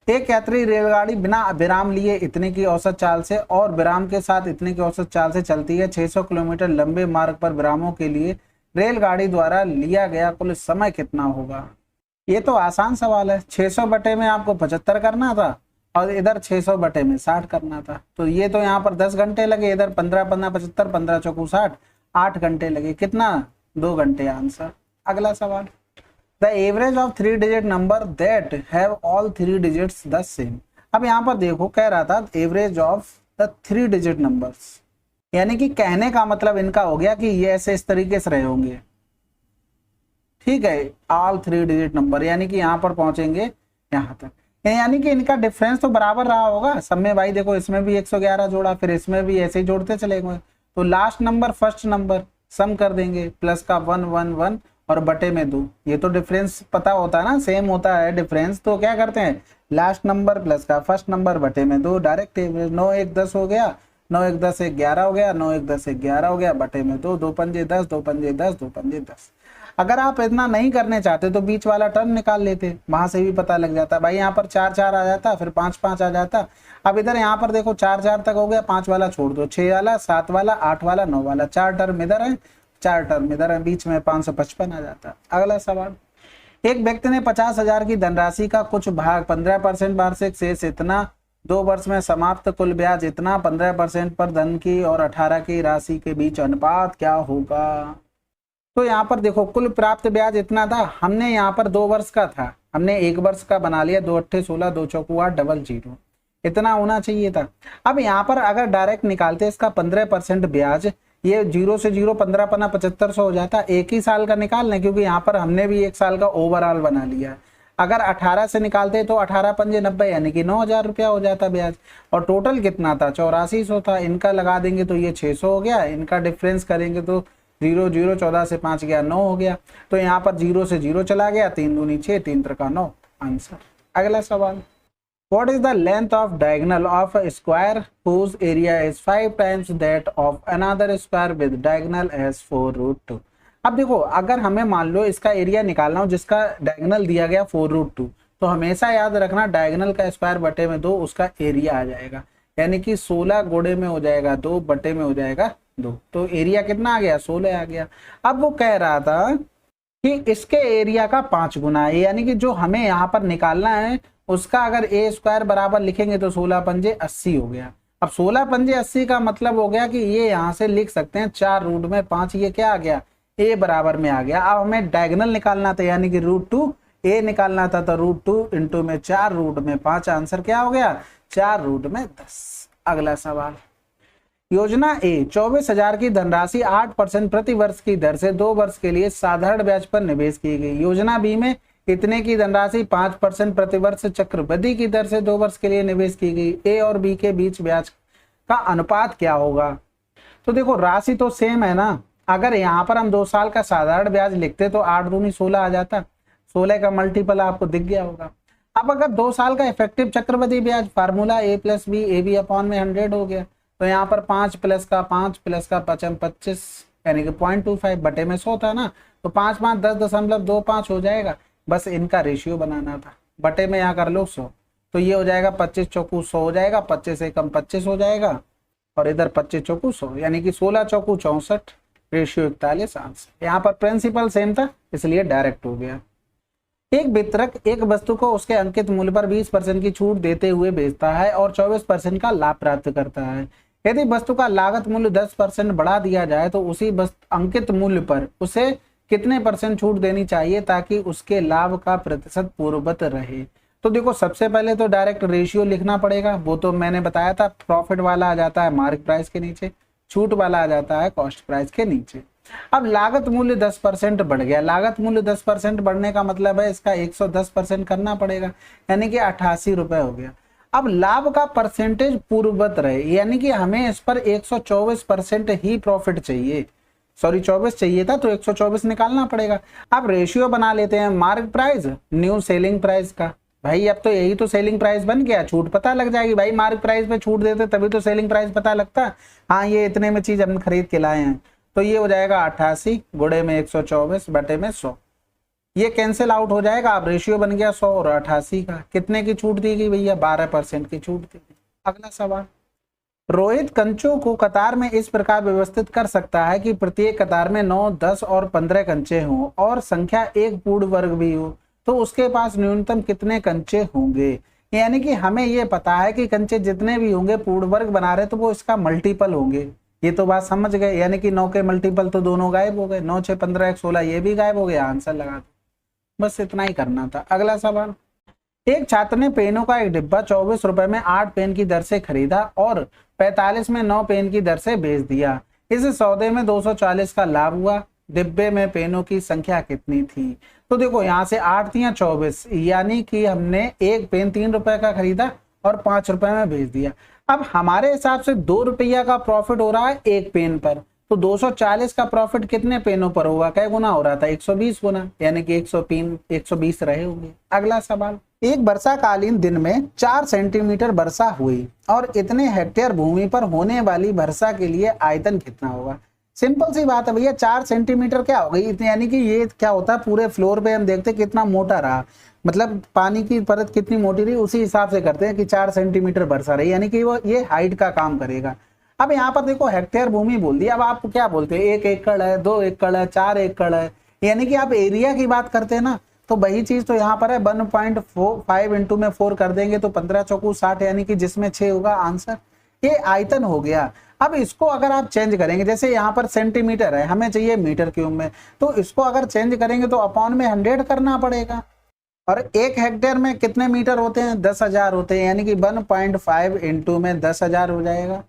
एक यात्री रेलगाड़ी बिना विराम लिए इतने की औसत चाल से और विराम के साथ इतने की औसत चाल से चलती है। 600 किलोमीटर लंबे मार्ग पर विरामों के लिए रेलगाड़ी द्वारा लिया गया कुल समय कितना होगा। ये तो आसान सवाल है, 600 बटे में आपको 75 करना था और इधर 600 बटे में 60 करना था। तो ये तो यहाँ पर 10 घंटे लगे, इधर 15 15 75, 15 चौकू 60, 8 घंटे लगे। कितना? 2 घंटे आंसर। अगला सवाल, the average of 3 digit number that have all 3 digits the same. अब यहाँ पर देखो कह रहा था average of the 3 digit numbers, यानी कि कहने का मतलब इनका हो गया कि ये ऐसे इस तरीके से रहे होंगे, ठीक है, ऑल 3 डिजिट नंबर, यानी कि यहाँ पर पहुंचेंगे यहाँ तक, यानी कि इनका डिफरेंस तो बराबर रहा होगा सब में। भाई देखो इसमें भी 111 जोड़ा, फिर इसमें भी ऐसे ही जोड़ते चले गए, तो लास्ट नंबर फर्स्ट नंबर सम कर देंगे, प्लस का 1 1 1 और बटे में 2। ये तो डिफरेंस पता होता है ना, सेम होता है डिफरेंस, तो क्या करते हैं लास्ट नंबर प्लस का फर्स्ट नंबर बटे में 2, डायरेक्ट एवरेज। 9 1 10 हो गया, 9 1 10 11 हो गया, 9 1 10 11 हो गया, बटे में 2, 2 पंजे 10, 2 पंजे 10, 2 पंजे 10। अगर आप इतना नहीं करने चाहते तो बीच वाला टर्म निकाल लेते, वहां से भी पता लग जाता। भाई यहाँ पर 4 4 आ जाता, फिर 5 5 आ जाता। अब इधर यहाँ पर देखो 4 4 तक हो गया, 5 वाला छोड़ दो, 6 वाला, 7 वाला, 8 वाला, 9 वाला, 4 टर्म इधर है, 4 टर्म इधर है, बीच में 555 आ जाता। अगला सवाल, एक व्यक्ति ने 50,000 की धनराशि का कुछ भाग 15% वार्षिक शेष इतना, 2 वर्ष में समाप्त कुल ब्याज इतना, 15% पर धन की और 18 की राशि के बीच अनुपात क्या होगा? तो यहाँ पर देखो कुल प्राप्त ब्याज इतना था, हमने यहाँ पर 2 वर्ष का था, हमने 1 वर्ष का बना लिया, 2 अट्ठे 16, 2 चौकू 8, डबल 0, इतना होना चाहिए था। अब यहाँ पर अगर डायरेक्ट निकालते इसका 15% ब्याज, ये 0 से 0 15 पना 7500 हो जाता, एक ही साल का निकाल लें, क्योंकि यहाँ पर हमने भी 1 साल का ओवरऑल बना लिया है। अगर 18 से निकालते तो 18 पंजे 90, यानी कि 9000 रुपया हो जाता ब्याज, और टोटल कितना था 8400 था। इनका लगा देंगे तो ये 600 हो गया, इनका डिफरेंस करेंगे तो 0 0, 14 से 5 गया 9 हो गया, तो यहाँ पर 0 से 0 चला गया, 3 दूनी 6, 3 त्रिका 9, आंसर। अगला सवाल, what is the length of diagonal of a square whose area is 5 times that of another square with diagonal as 4√2। अब देखो अगर हमें मान लो इसका एरिया निकालना हो जिसका डायगोनल दिया गया 4√2, तो हमेशा याद रखना डायगोनल का स्क्वायर बटे में 2 उसका एरिया आ जाएगा, यानी कि 16 गुणे में हो जाएगा 2, बटे में हो जाएगा 2, तो एरिया कितना आ गया 16 आ गया। अब वो कह रहा था कि इसके एरिया का 5 गुना है, यानी कि जो हमें यहाँ पर निकालना है उसका अगर ए स्क्वायर बराबर लिखेंगे तो 16 पंजे 80 हो गया। अब 16 पंजे 80 का मतलब हो गया कि ये यहाँ से लिख सकते हैं 4√5, ये क्या आ गया ए बराबर में आ गया। अब हमें डायगोनल निकालना था, यानी कि √2, ए निकालना था तो √2 इंटू में 4√5, आंसर क्या हो गया 4√10। अगला सवाल, योजना ए 24,000 की धनराशि 8% प्रति वर्ष की दर से 2 वर्ष के लिए साधारण ब्याज पर निवेश की गई। योजना बी में इतने की धनराशि 5% प्रति वर्ष चक्रवृद्धि की दर से 2 वर्ष के लिए निवेश की गई। ए और बी के बीच ब्याज का अनुपात क्या होगा? तो देखो राशि तो सेम है ना, अगर यहाँ पर हम 2 साल का साधारण ब्याज लिखते तो 8 दूनी 16 आ जाता, 16 का मल्टीपल आपको दिख गया होगा। अब अगर 2 साल का इफेक्टिव चक्रवृद्धि ब्याज, formula A plus B, A B upon में 100 हो गया, तो यहाँ पर 5 प्लस का 5 प्लस का 25, यानी कि 0.25 बटे में 100 था ना, तो 5 5 10.25 हो जाएगा। बस इनका रेशियो बनाना था, बटे में यहाँ कर लो 100, तो ये हो जाएगा 25 चौकू 100 हो जाएगा, 25 से कम 25 हो जाएगा, और इधर 25 चौकू 100, यानी कि 16 चौकू 64, रेशियो 41, आंसर। यहाँ पर प्रिंसिपल सेम था इसलिए डायरेक्ट हो गया। एक वितरक एक वस्तु को उसके अंकित मूल्य पर 20% की छूट देते हुए बेचता है और 24% का लाभ प्राप्त करता है। यदि वस्तु का लागत मूल्य 10% बढ़ा दिया जाए तो उसी अंकित मूल्य पर उसे कितने % छूट देनी चाहिए ताकि उसके लाभ का प्रतिशत पूर्ववत रहे? तो देखो सबसे पहले तो डायरेक्ट रेशियो लिखना पड़ेगा, वो तो मैंने बताया था, प्रॉफिट वाला आ जाता है मार्क प्राइस के नीचे, छूट वाला आ जाता है कॉस्ट प्राइस के नीचे। अब लागत मूल्य 10% बढ़ गया, लागत मूल्य 10% बढ़ने का मतलब है इसका 110% करना पड़ेगा, यानी कि 88 रुपए हो गया। अब लाभ का परसेंटेज पूर्ववत रहे, यानी कि हमें इस पर 124% ही प्रॉफिट चाहिए, सॉरी 24 चाहिए था तो 124 निकालना पड़ेगा। अब रेशियो बना लेते हैं mark price new selling price का। भाई अब तो यही तो सेलिंग प्राइस बन गया, छूट पता लग जाएगी। भाई मार्क प्राइस पे छूट देते तभी तो सेलिंग प्राइस पता लगता, हाँ ये इतने में चीज हम खरीद के लाए हैं, तो ये हो जाएगा 88 गुणे में 124 बटे में 100, ये कैंसिल आउट हो जाएगा। अब रेशियो बन गया 100 और 88 का, कितने की छूट दी गई भैया 12% की छूट दी गई। अगला सवाल, रोहित कंचों को कतार में इस प्रकार व्यवस्थित कर सकता है कि प्रत्येक कतार में 9, 10 और 15 कंचे हों और संख्या एक पूर्ण वर्ग भी हो, तो उसके पास न्यूनतम कितने कंचे होंगे। यानी कि हमें ये पता है कि कंचे जितने भी होंगे पूर्ण वर्ग बना रहे तो वो इसका मल्टीपल होंगे। ये तो बात समझ गए। यानी कि 9 के मल्टीपल तो दोनों गायब हो गए, 9 6 15 1 16, ये भी गायब हो गया, आंसर लगा दो। बस इतना ही करना था। अगला सवाल, एक छात्र ने पेनों का एक डिब्बा 24 रुपए में 8 पेन की दर से खरीदा और 45 में 9 पेन की दर से बेच दिया। इस सौदे में 240 का लाभ हुआ। डिब्बे में पेनों की संख्या कितनी थी। तो देखो यहाँ से 8 थी या 24, यानी कि हमने एक पेन 3 रुपए का खरीदा और 5 रुपए में बेच दिया। अब हमारे हिसाब से 2 रुपया का प्रॉफिट हो रहा है एक पेन पर, तो 240 का प्रॉफिट कितने पेनों पर होगा, क्या गुना हो रहा था, 120 गुना, यानी कि 120 रहे होंगे। अगला सवाल, एक वर्षाकालीन दिन में 4 सेंटीमीटर वर्षा हुई और इतने हेक्टेयर भूमि पर होने वाली वर्षा के लिए आयतन कितना होगा। सिंपल सी बात है भैया, 4 सेंटीमीटर क्या हो गई, यानी कि ये क्या होता है पूरे फ्लोर पे हम देखते हैं कितना मोटा रहा, मतलब पानी की परत कितनी मोटी रही उसी हिसाब से करते हैं कि 4 सेंटीमीटर वर्षा रही, यानी कि वो ये हाइट का काम करेगा। अब यहाँ पर देखो हेक्टेयर भूमि बोल दी, अब आप क्या बोलते हैं 1 एकड़ है, 2 एकड़ है, 4 एकड़ है, यानी कि आप एरिया की बात करते हैं ना, तो वही चीज तो यहाँ पर है 1.5 इंटू में 4 कर देंगे तो 15 चौकू 60, यानी कि जिसमें 6 होगा आंसर। ये आयतन हो गया। अब इसको अगर आप चेंज करेंगे, जैसे यहाँ पर सेंटीमीटर है, हमें चाहिए मीटर क्यूब में, तो इसको अगर चेंज करेंगे तो अपॉन में 100 करना पड़ेगा। और 1 हेक्टेयर में कितने मीटर होते हैं, 10,000 होते हैं, यानी कि 1.5 इंटू में 10,000 हो जाएगा,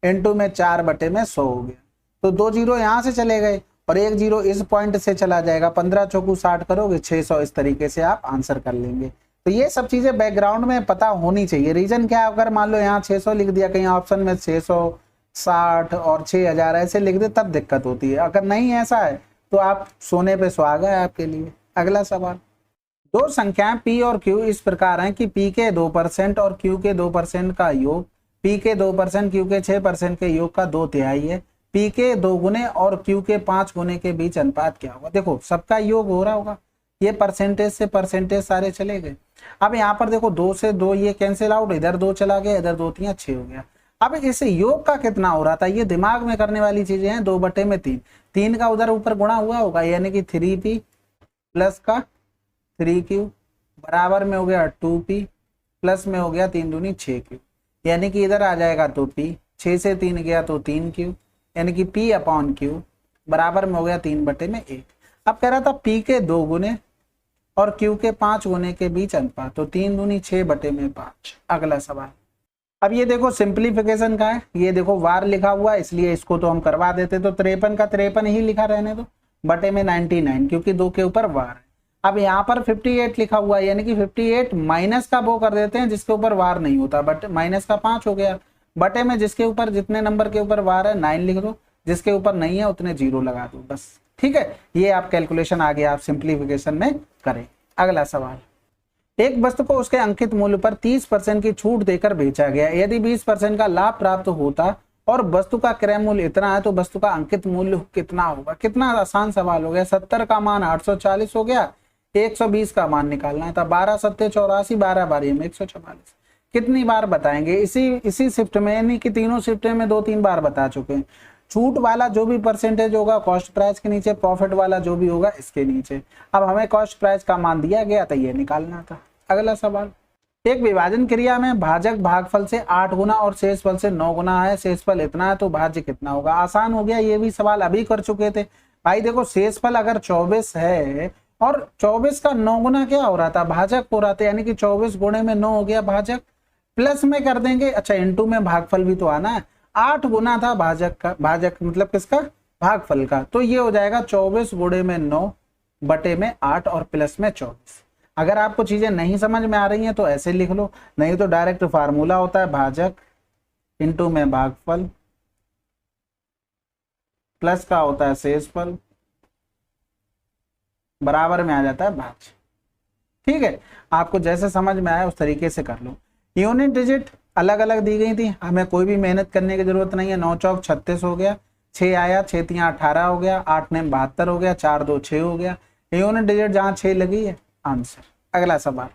इंटू में 4 बटे में 100 हो गया। तो 2 जीरो यहाँ से चले गए और 1 जीरो इस पॉइंट से चला जाएगा, 15 चौकू 60 करोगे 600, इस तरीके से आप आंसर कर लेंगे। तो ये सब चीजें बैकग्राउंड में पता होनी चाहिए। रीजन क्या है, अगर मान लो यहाँ 600 लिख दिया, कहीं ऑप्शन में 660 और 6000 ऐसे लिख दे तब दिक्कत होती है। अगर नहीं ऐसा है तो आप सोने पे सुहागा है आपके लिए। अगला सवाल, दो संख्याएं p और q इस प्रकार हैं कि p के 2% और q के 2% का योग p के 2% q के 6% के योग का 2/3 है। p के 2 गुने और q के 5 गुने के बीच अनुपात क्या होगा। देखो सबका योग हो रहा होगा, ये परसेंटेज से परसेंटेज सारे चले गए। अब यहाँ पर देखो 2 से 2 ये कैंसिल आउट, इधर 2 चला गया, इधर 2 3 6 हो गया। अब इस योग का कितना हो रहा था, ये दिमाग में करने वाली चीजें हैं। 2 बटे में 3, 3 का उधर ऊपर गुणा हुआ होगा, यानी कि 3p प्लस का 3q बराबर में हो गया 2p प्लस में हो गया 3 दूनी 6q, यानी कि इधर आ जाएगा तो p, 6 से 3 गया तो 3q, यानी कि p अपॉन q बराबर में हो गया 3 बटे में 1। अब कह रहा था p के 2 गुने और q के 5 गुने के बीच अनुपात, तो 3 दूनी 6 बटे में 5। अगला सवाल, अब ये देखो सिंप्लीफिकेशन का है, ये देखो वार लिखा हुआ है इसलिए इसको तो हम करवा देते, तो 53 का 53 ही लिखा रहने दो, बटे में 99 क्योंकि 2 के ऊपर वार है। अब यहाँ पर 58 लिखा हुआ है, यानी कि 58 माइनस का वो कर देते हैं जिसके ऊपर वार नहीं होता, बट माइनस का 5 हो गया, बटे में जिसके ऊपर जितने नंबर के ऊपर वार है 9 लिख दो, जिसके ऊपर नहीं है उतने 0 लगा दो, बस ठीक है। ये आप कैलकुलेशन आगे आप सिंप्लीफिकेशन में करें। अगला सवाल, एक वस्तु को उसके अंकित मूल्य पर 30% की छूट देकर बेचा गया, यदि 20% का लाभ प्राप्त होता और वस्तु का क्रय मूल्य इतना है तो वस्तु का अंकित मूल्य कितना होगा। कितना आसान सवाल हो गया। 70 का मान 840 हो गया, 120 का मान निकालना था, 12 सत्ते 84, 12 बार में 144। कितनी बार बताएंगे, इसी शिफ्ट में, यानी कि तीनों शिफ्ट में 2-3 बार बता चुके हैं। छूट वाला जो भी परसेंटेज होगा कॉस्ट प्राइस के नीचे, प्रॉफिट वाला जो भी होगा इसके नीचे। अब हमें कॉस्ट प्राइस का मान दिया गया था, ये निकालना था। अगला सवाल, एक विभाजन क्रिया में भाजक भागफल से 8 गुना और शेषफल से 9 गुना है, शेषफल इतना है तो भाज्य कितना होगा। आसान हो गया, ये भी सवाल अभी कर चुके थे भाई। देखो शेषफल अगर 24 है और 24 का 9 गुना क्या हो रहा था, भाजक हो रहा था, यानी कि 24 गुणे में 9 हो गया भाजक, प्लस में कर देंगे, अच्छा इंटू में भागफल भी तो आना है, 8 गुना था भाजक का, भाजक मतलब किसका, भागफल का, तो ये हो जाएगा 24 गुणे में 9 बटे में 8 और प्लस में 24। अगर आपको चीजें नहीं समझ में आ रही हैं तो ऐसे लिख लो, नहीं तो डायरेक्ट फार्मूला होता है भाजक इंटू में भागफल प्लस का होता है शेषफल बराबर में आ जाता है भाज्य। ठीक है, आपको जैसे समझ में आया उस तरीके से कर लो। यूनिट डिजिट अलग अलग दी गई थी, हमें कोई भी मेहनत करने की जरूरत नहीं है। 9 चौक 36 हो गया, 6 आया, 6 3 18 हो गया, 8 9 72 हो गया, 4 2 6 हो गया। यूनिट डिजिट जहां 6 लगी है आंसर। अगला सवाल,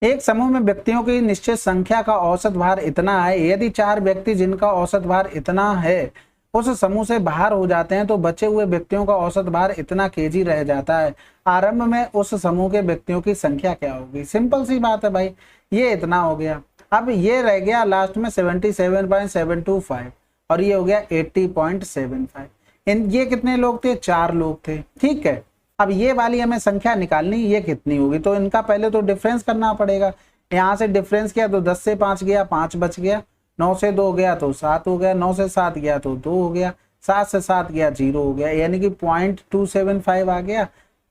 एक समूह में व्यक्तियों की निश्चित संख्या का औसत भार इतना है, यदि 4 व्यक्ति जिनका औसत भार इतना है उस समूह से बाहर हो जाते हैं तो बचे हुए व्यक्तियों का औसत भार इतना केजी रह जाता है। आरंभ में उस समूह के व्यक्तियों की संख्या क्या होगी? सिंपल सी बात है भाई, ये इतना हो गया। अब ये रह गया लास्ट में 77.725 और ये हो गया 80.75। ये कितने लोग थे? 4 लोग थे। ठीक है, अब ये वाली हमें संख्या निकालनी, ये कितनी होगी? तो इनका पहले तो डिफरेंस करना पड़ेगा। यहाँ से डिफरेंस किया तो 10 से 5 गया, 5 बच गया, 9 से 2 गया तो 7 हो गया, 9 से 7 गया तो 2 हो गया, 7 से 7 गया 0 हो गया, यानी कि 0.275 आ गया।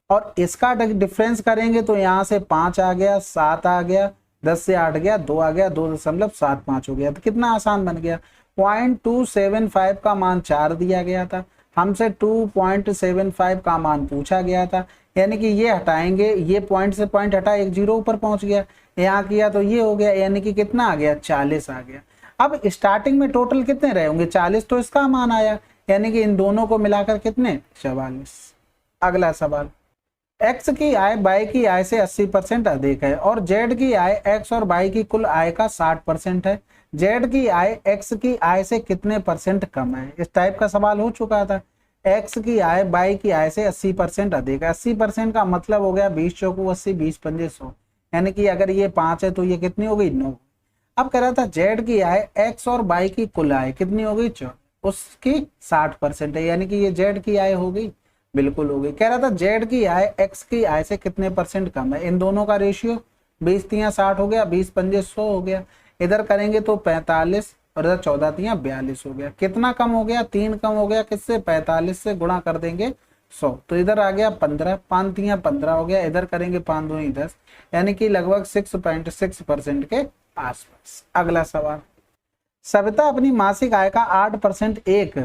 और इसका डिफरेंस करेंगे तो यहाँ से 5 आ गया, 7 आ गया, 10 से 8 गया, 2 आ गया, 2.75 हो गया। तो कितना आसान बन गया। 0.275 का मान 4 दिया गया था, हमसे 2.75 का मान पूछा गया था, यानी कि ये हटाएंगे, ये पॉइंट से पॉइंट हटा, एक 0 ऊपर पहुंच गया, यहाँ किया तो ये हो गया, यानी कि कितना आ गया? 40 आ गया। अब स्टार्टिंग में टोटल कितने रहे होंगे? 40, तो इसका मान आया, यानी कि इन दोनों को मिलाकर कितने? 44। अगला सवाल, एक्स की आय वाई की आय से 80% अधिक है और जेड की आय एक्स और वाई की कुल आय का 60% है। जेड की आय एक्स की आय से कितने % कम है? इस टाइप का सवाल हो चुका था। एक्स की आय वाई की आय से 80% अधिक है। 80% का मतलब हो गया 20 चौकू 80, 20 पंजे 100, यानी कि अगर ये 5 है तो ये कितनी हो गई? 9। अब कह रहा था जेड की आय एक्स और वाई की कुल आय कितनी हो गई? 14, उसकी 60% है, यानी कि ये जेड की आय हो गई, बिल्कुल हो गई। कह रहा था जेड की आय एक्स की आय से कितने % कम है? इन दोनों का रेशियो 20 तियां 60 हो गया, 20 पंजे 100 हो गया, इधर करेंगे तो 45 और इधर 14 तियां 42 हो गया। कितना कम हो गया? 3 कम हो गया। किससे? 45 से गुणा कर देंगे 100, तो इधर आ गया 15, 5 तियां 15 हो गया, इधर करेंगे 5 दूनी 10, यानी कि लगभग 6.6% के आसपास। अगला सवाल, सविता अपनी मासिक आय का 8% एक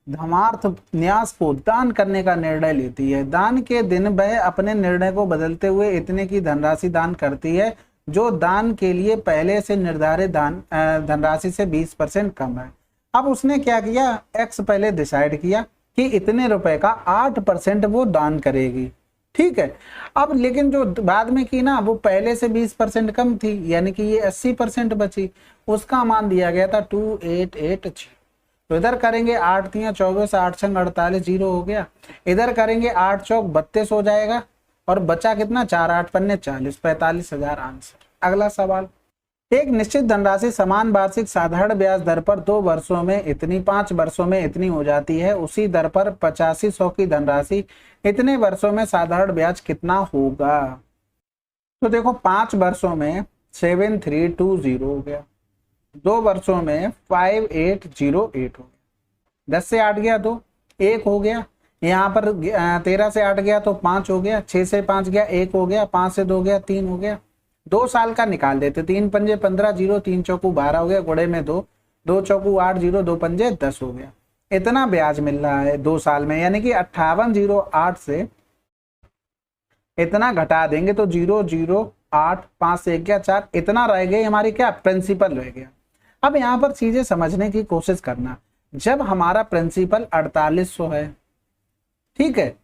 धर्मार्थ न्यास को दान करने का निर्णय लेती है। दान के दिन वह अपने निर्णय को बदलते हुए इतने की धनराशि दान करती है जो दान के लिए पहले से निर्धारित धनराशि से 20% कम है। अब उसने क्या किया? एक्स पहले डिसाइड किया कि इतने रुपए का 8% वो दान करेगी। ठीक है, अब लेकिन जो बाद में की ना, वो पहले से 20% कम थी, यानी कि ये 80% बची। उसका मान दिया गया था 2886। तो इधर करेंगे 8 तियां 24, 8 छंग 48, 0 हो गया। इधर करेंगे 8 चौक 32 हो जाएगा और बचा कितना? 4 8 पन्ने 40, 45,000 आंसर। अगला सवाल, एक निश्चित धनराशि समान वार्षिक साधारण ब्याज दर पर 2 वर्षों में इतनी, 5 वर्षों में इतनी हो जाती है। उसी दर पर 8500 की धनराशि इतने वर्षों में साधारण ब्याज कितना होगा? तो देखो 5 वर्षों में 7320 हो गया, 2 वर्षों में 5808 हो गया, 10 से 8 गया तो 1 हो गया, यहाँ पर 13 से 8 गया तो 5 हो गया, 6 से 5 गया 1 हो गया, 5 से 2 गया 3 हो गया। 2 साल का निकाल देते, 3 पंजे 15, 0 3 चौकू 12 हो गया, गुणे में 2, 2 चौकू 8, 0 2 पंजे 10 हो गया। इतना ब्याज मिल रहा है 2 साल में, यानी कि 5808 से इतना घटा देंगे तो 0 0 8, 5 से 1 गया 4, इतना रह गई हमारी क्या? प्रिंसिपल रह गया। अब यहाँ पर चीजें समझने की कोशिश करना। जब हमारा प्रिंसिपल 4800 है, ठीक है,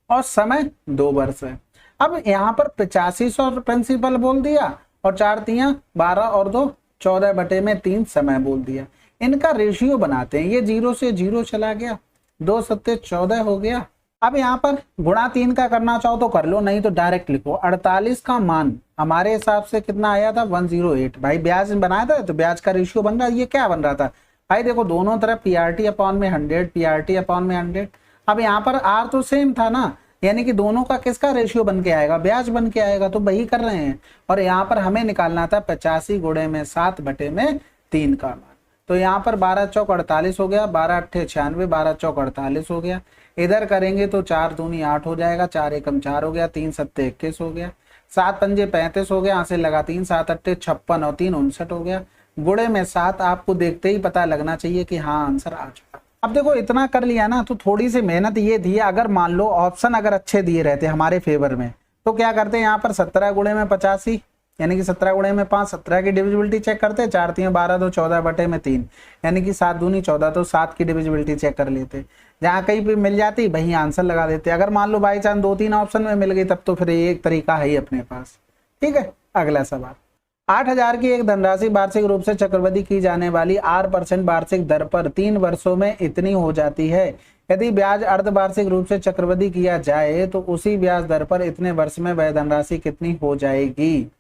और समय 2 वर्ष है। अब यहाँ पर 8500 प्रिंसिपल बोल दिया और 4 तियां 12 और 2 14/3 समय बोल दिया। इनका रेशियो बनाते हैं। ये 0 से 0 चला गया, 2 सत्ते 14 हो गया। अब यहाँ पर गुणा 3 का करना चाहो तो कर लो, नहीं तो डायरेक्ट लिखो। 48 का मान हमारे हिसाब से कितना आया था? 108। भाई ब्याज बनाया था तो ब्याज का रेशियो बन रहा है। ये क्या बन रहा था भाई? देखो दोनों तरफ पीआरटी अपॉन में 100, पीआरटी अपॉन में 100। अब यहाँ पर आर तो सेम था ना, यानी कि दोनों का किसका रेशियो बन के आएगा? ब्याज बन के आएगा, तो वही कर रहे हैं। और यहाँ पर हमें निकालना था 85 गुणे में 7/3 का मान। तो यहाँ पर 12 चौक 48 हो गया, 12 अट्ठे 96, 12 चौक 48 हो गया। इधर करेंगे तो 4 दूनी 8 हो जाएगा, 4 एकम 4 हो गया, 3 सत्ते 21 हो गया, 7 पंजे 35 हो गया, यहाँ से लगा 3, 7 अट्ठे 56 और 3 59 हो गया। गुणे में 7 आपको देखते ही पता लगना चाहिए कि हाँ आंसर आ चुका। अब देखो इतना कर लिया ना, तो थोड़ी सी मेहनत ये थी, अगर मान लो ऑप्शन अगर अच्छे दिए रहते हमारे फेवर में तो क्या करते हैं? यहाँ पर 17 गुणे में 85, यानी कि 17 गुणे में 5, 17 की डिविजिबिलिटी चेक करते, 4 3 12 तो 14/3, यानी कि 7 दूनी 14, तो 7 की डिविजिबिलिटी चेक कर लेते। जहाँ कहीं भी मिल जाती वहीं आंसर लगा देते। अगर मान लो बाई चांस 2-3 ऑप्शन में मिल गई तब तो फिर एक तरीका है ही अपने पास। ठीक है, अगला सवाल, 8,000 की एक धनराशि वार्षिक रूप से चक्रवृद्धि की जाने वाली 8% वार्षिक दर पर 3 वर्षों में इतनी हो जाती है। यदि ब्याज अर्धवार्षिक रूप से चक्रवृद्धि किया जाए तो उसी ब्याज दर पर इतने वर्ष में वह धनराशि कितनी हो जाएगी।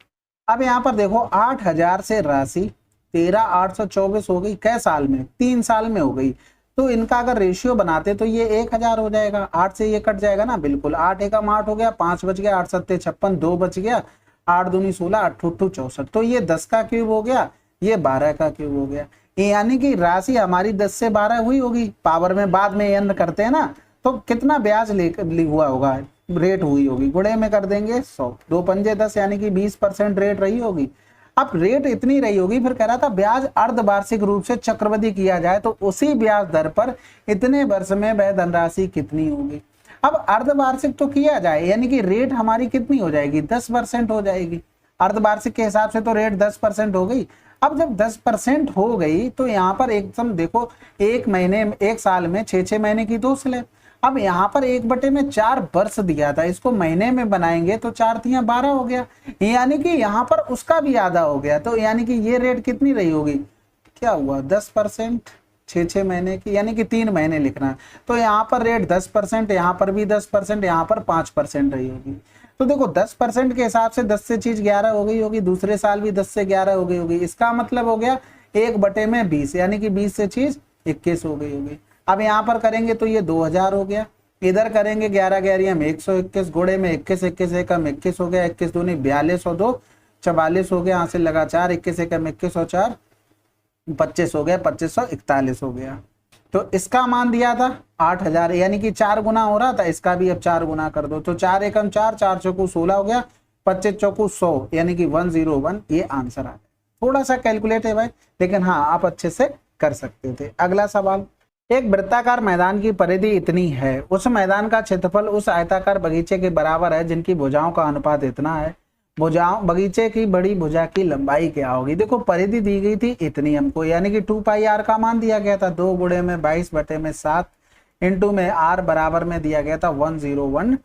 अब यहाँ पर देखो 8,000 से राशि 13,824 हो गई, कै साल में, 3 साल में हो गई। तो इनका अगर रेशियो बनाते तो ये 1,000 हो जाएगा, 8 से ये कट जाएगा ना, बिल्कुल 8 एकम 8 हो गया, 5 बच गया, 8 सत्ते 56, 2 बच गया, 8 दूनी 16, 8 अट्ठू 64। तो ये 10 का क्यूब हो गया, ये 12 का क्यूब हो गया। यानी कि राशि हमारी 10 से 12 हुई होगी, पावर में बाद में n करते हैं ना, तो कितना ब्याज हुआ होगा, रेट हुई होगी, गुणे में कर देंगे 100, 2 पंजे 10 यानी कि 20% रेट रही होगी। अब रेट इतनी रही होगी, फिर कह रहा था ब्याज अर्धवार्षिक रूप से चक्रवृद्धि किया जाए तो उसी ब्याज दर पर इतने वर्ष में वह धनराशि कितनी होगी। अब अर्धवार्षिक तो किया जाए यानी कि रेट हमारी कितनी हो जाएगी, 10% हो जाएगी। अर्धवार्षिक के हिसाब से तो रेट 10% हो गई। अब जब 10% हो गई तो यहाँ पर एकदम देखो, एक साल में 6 महीने की 2 स्लैब। अब यहाँ पर 1/4 वर्ष दिया था, इसको महीने में बनाएंगे तो 4 तियां 12 हो गया, यानी कि यहाँ पर उसका भी आधा हो गया। तो यानी कि ये रेट कितनी रही होगी, क्या हुआ 10%, 6 महीने की, यानी कि 3 महीने लिखना है। तो यहाँ पर रेट 10%, यहाँ पर भी 10%, यहाँ पर 5% रही होगी। तो देखो 10% के हिसाब से 10 से चीज 11 हो गई होगी, दूसरे साल भी 10 से 11 हो गई होगी। इसका मतलब हो गया 1/20, यानी कि 20 से चीज 21 हो गई होगी। अब यहाँ पर करेंगे तो ये 2000 हो गया, इधर करेंगे 11 11 में 121, गुणे में 21 21 एकम 21 हो गया, 21 दूनी 42 और 2 44 हो गया, यहाँ से लगा 4, 21 एकम 21 और 4 25 हो गया, 2541 हो गया। तो इसका मान दिया था 8,000, यानी कि 4 गुना हो रहा था, इसका भी अब 4 गुना कर दो। तो 4 एकम 4, 4 चौकू 16 हो गया, 25 चौकू 100, यानी कि 101, ये आंसर आ गया। थोड़ा सा कैलकुलेट है भाई, लेकिन हाँ आप अच्छे से कर सकते थे। अगला सवाल, एक वृत्ताकार मैदान की परिधि इतनी है, उस मैदान का क्षेत्रफल उस आयताकार बगीचे के बराबर है जिनकी भुजाओं का अनुपात इतना है। बगीचे की बड़ी भुजा की लंबाई क्या होगी। देखो परिधि दी गई थी इतनी हमको, यानी कि 2πr का मान दिया गया था, 2 गुणे में 22/7 इंटू में r बराबर में दिया गया था 1012।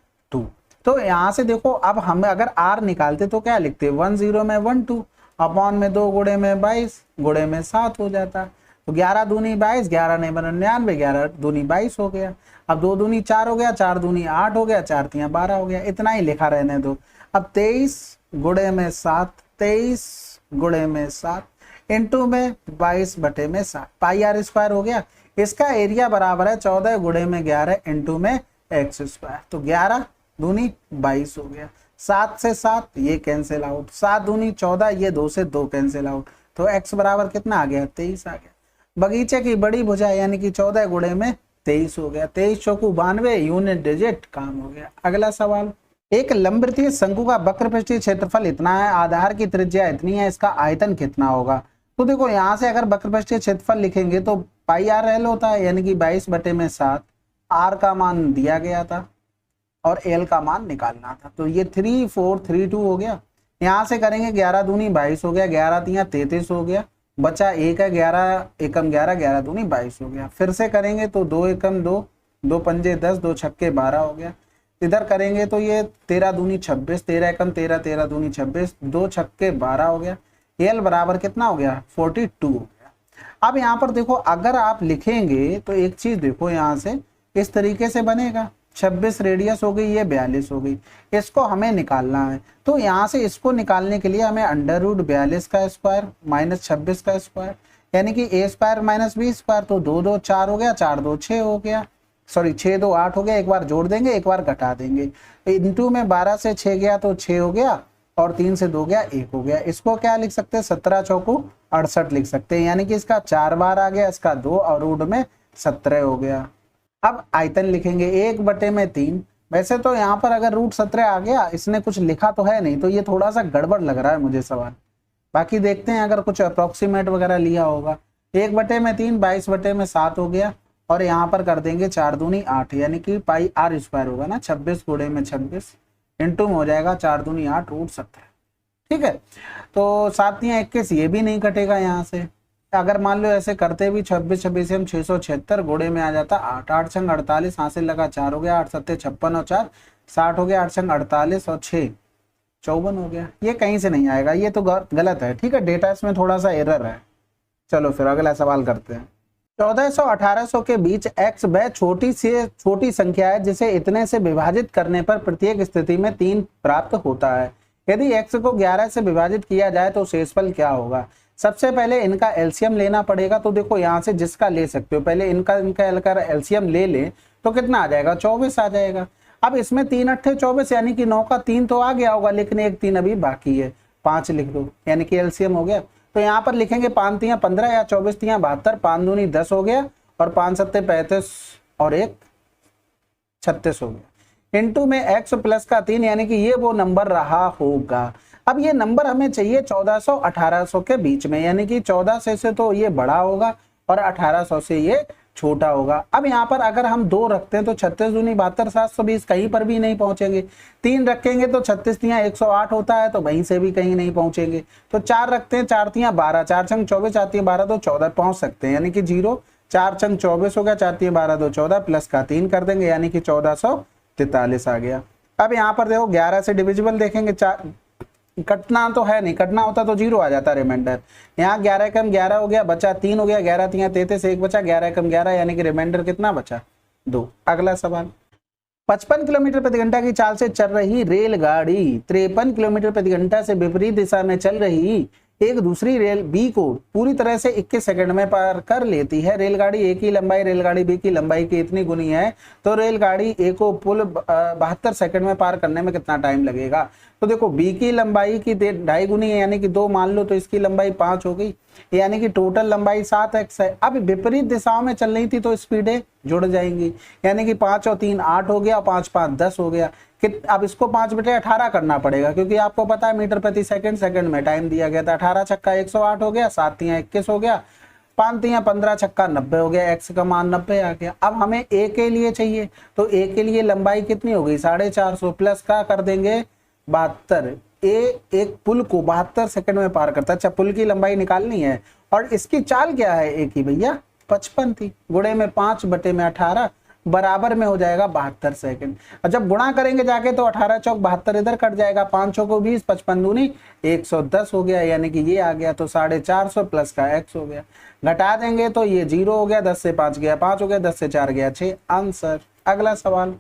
तो यहाँ से देखो अब हम अगर r निकालते तो क्या लिखते, 10 में 12 अपॉन में 2 गुणे में 22 गुणे में 7 हो जाता। तो 11 दूनी 22, 11 नहीं 99, 11 दूनी 22 हो गया। अब 2 दूनी 4 हो गया, 4 दूनी 8 हो गया, 4 तियां 12 हो गया। इतना ही लिखा रहने दो। अब 23 गुणे में 7, 23 गुणे में 7 इंटू में 22/7 πr² हो गया। इसका एरिया बराबर है 14 गुणे में 11 इंटू में x²। तो 11 दूनी 22 हो गया, 7 से 7 ये कैंसिल आउट, 7 दूनी 14, ये 2 से 2 कैंसिल आउट। तो x बराबर कितना आ गया, 23 आ गया। बगीचे की बड़ी भुजा यानी कि 14 गुणे में 23 हो गया, 23 चौकू 92, यूनिट डिजिट काम हो गया। अगला सवाल, एक लंबवृत्तीय शंकु का वक्रपृष्ठीय क्षेत्रफल इतना है, आधार की त्रिज्या इतनी है, इसका आयतन कितना होगा। तो देखो यहाँ से अगर वक्रपृष्ठीय क्षेत्रफल लिखेंगे तो πr होता है, यानी कि 22/7, r का मान दिया गया था और l का मान निकालना था। तो ये 3432 हो गया। यहाँ से करेंगे 11 दूनी 22 हो गया, 11 तियां 33 हो गया, बचा 1 है, 11 एकम 11, 11 दूनी 22 हो गया। फिर से करेंगे तो 2 एकम 2, 2 पंजे 10, 2 छक्के 12 हो गया। इधर करेंगे तो ये 13 दूनी 26, 13 एकम 13, 13 दूनी 26, 2 छक्के 12 हो गया। एल बराबर कितना हो गया, 42 हो गया। अब यहाँ पर देखो अगर आप लिखेंगे तो एक चीज देखो, यहाँ से इस तरीके से बनेगा, 26 रेडियस हो गई, ये 42 हो गई, इसको हमें निकालना है। तो यहाँ से इसको निकालने के लिए हमें √42 का स्क्वायर माइनस 26 का स्क्वायर, यानी कि a² माइनस b², तो 2 2 4 हो गया, 4 2 6 हो गया, सॉरी 6 2 8 हो गया। एक बार जोड़ देंगे, एक बार घटा देंगे। इंटू में 12 से 6 गया तो 6 हो गया, और 3 से 2 गया 1 हो गया। इसको क्या लिख सकते हैं, 17 चौकू 68 लिख सकते हैं, यानी कि इसका 4 बार आ गया, इसका 2 और रूट में 17 हो गया। अब आयतन लिखेंगे 1/3। वैसे तो यहाँ पर अगर √17 आ गया, इसने कुछ लिखा तो है नहीं, तो ये थोड़ा सा गड़बड़ लग रहा है मुझे सवाल। बाकी देखते हैं अगर कुछ अप्रोक्सीमेट वगैरह लिया होगा। 1/3 22/7 हो गया, और यहाँ पर कर देंगे 4 दूनी 8, यानी कि πr² होगा ना, 26 गुणे में 26 इंटू में हो जाएगा 4 दूनी 8 √17। ठीक है, तो 7 तियां 21, ये भी नहीं कटेगा यहाँ से। अगर मान लो ऐसे करते भी 26 26 हम 676 गुणे में आ जाता 8, 8 छंग 48, यहाँ से लगा 4 हो गया, 8 सत्ते 56 और 4 60 हो गया, 8 छंग 48 और 6 54 हो गया, ये कहीं से नहीं आएगा, ये तो गलत है, ठीक है, डेटा इसमें थोड़ा सा एरर है। चलो फिर अगला सवाल करते हैं। 1400 1800 के बीच x वह छोटी से छोटी संख्या है जिसे इतने से विभाजित करने पर प्रत्येक स्थिति में 3 प्राप्त होता है। यदि x को 11 से विभाजित किया जाए तो शेषफल क्या होगा। सबसे पहले इनका एलसीएम लेना पड़ेगा, तो देखो यहाँ से जिसका ले सकते हो, पहले इनका एलसीएम ले ले तो कितना आ जाएगा, 24 आ जाएगा। अब इसमें 3 अट्ठे 24 यानी कि 9 का 3 तो आ गया होगा, लेकिन एक 3 अभी बाकी है, 5 लिख दो, यानी कि एलसीएम हो गया। तो यहाँ पर लिखेंगे 5 तियां 15 या 24 तियां 72, 5 दूनी 10 हो गया, और 5 सत्ते 35 और 1 36 हो गया। इंटू में x प्लस का 3, यानी कि ये वो नंबर रहा होगा। अब ये नंबर हमें चाहिए 1400 1800 के बीच में, यानी कि 1400 से तो ये बड़ा होगा और 1800 से ये छोटा होगा। अब यहाँ पर अगर हम 2 रखते हैं तो 36 दूनी 72 720, कहीं पर भी नहीं पहुंचेंगे। 3 रखेंगे तो 36 तियां 108 होता है, तो वहीं से भी कहीं नहीं पहुंचेंगे। तो 4 रखते हैं, 4 तियां 12, 4 छंग 24, 4 तियां 12 तो 14 पहुंच सकते हैं, यानी कि 0, 4 छंग 24 हो गया, 4 तियां 12 तो 14, प्लस का 3 कर देंगे, यानी कि 1443 आ गया। अब यहाँ पर देखो 11 से डिविजिबल देखेंगे, कटना तो है नहीं, कटना होता तो 0 आ जाता रिमाइंडर। यहाँ 11 कम 11 हो गया, बचा 3 हो गया, 11 तियां 33, 1 बचा, 11 कम 11 यानी कि रिमाइंडर कितना बचा, 2। अगला सवाल, 55 किलोमीटर प्रति घंटा की चाल से चल रही रेलगाड़ी 53 किलोमीटर प्रति घंटा से विपरीत दिशा में चल रही एक दूसरी रेल बी को पूरी तरह से 21 सेकंड में पार कर लेती है। रेलगाड़ी ए की लंबाई रेलगाड़ी बी की लंबाई की इतनी गुनी है, तो रेलगाड़ी ए को पुल 72 सेकंड में पार करने में कितना टाइम लगेगा। तो देखो बी की लंबाई की 2.5 गुनी है, यानी कि 2 मान लो, तो इसकी लंबाई 5 हो गई, यानी कि टोटल लंबाई 7x है। अब विपरीत दिशाओं में चल रही थी तो स्पीडें जुड़ जाएंगी, यानी कि 5 और 3 8 हो गया, 5 5 10 हो गया। अब इसको 5/18 करना पड़ेगा, क्योंकि आपको पता है मीटर प्रति सेकंड में टाइम दिया गया था। 18 छक्का 108 हो गया, 7 तियां 21 हो गया, 5 तियां 15 छक्का 90 हो गया, x का मान 90 आ गया। अब हमें a के लिए चाहिए, तो a के लिए लंबाई कितनी हो गई, 450, प्लस का कर देंगे 72। एक पुल को 72 सेकंड में पार करता है। अच्छा, पुल की लंबाई निकालनी है, और इसकी चाल क्या है a की भैया, 55 थी, गुणे में 5/18 बराबर में हो जाएगा 72 सेकंड। और जब गुणा करेंगे जाके तो 18 चौक 72 इधर कट जाएगा, 5 चौको 20, 55 दूनी 110 हो गया, यानी कि ये आ गया। तो 450 प्लस का x हो गया, घटा देंगे तो ये 0 हो गया, 10 से 5 गया 5 हो गया, 10 से 4 गया 6, आंसर। अगला सवाल,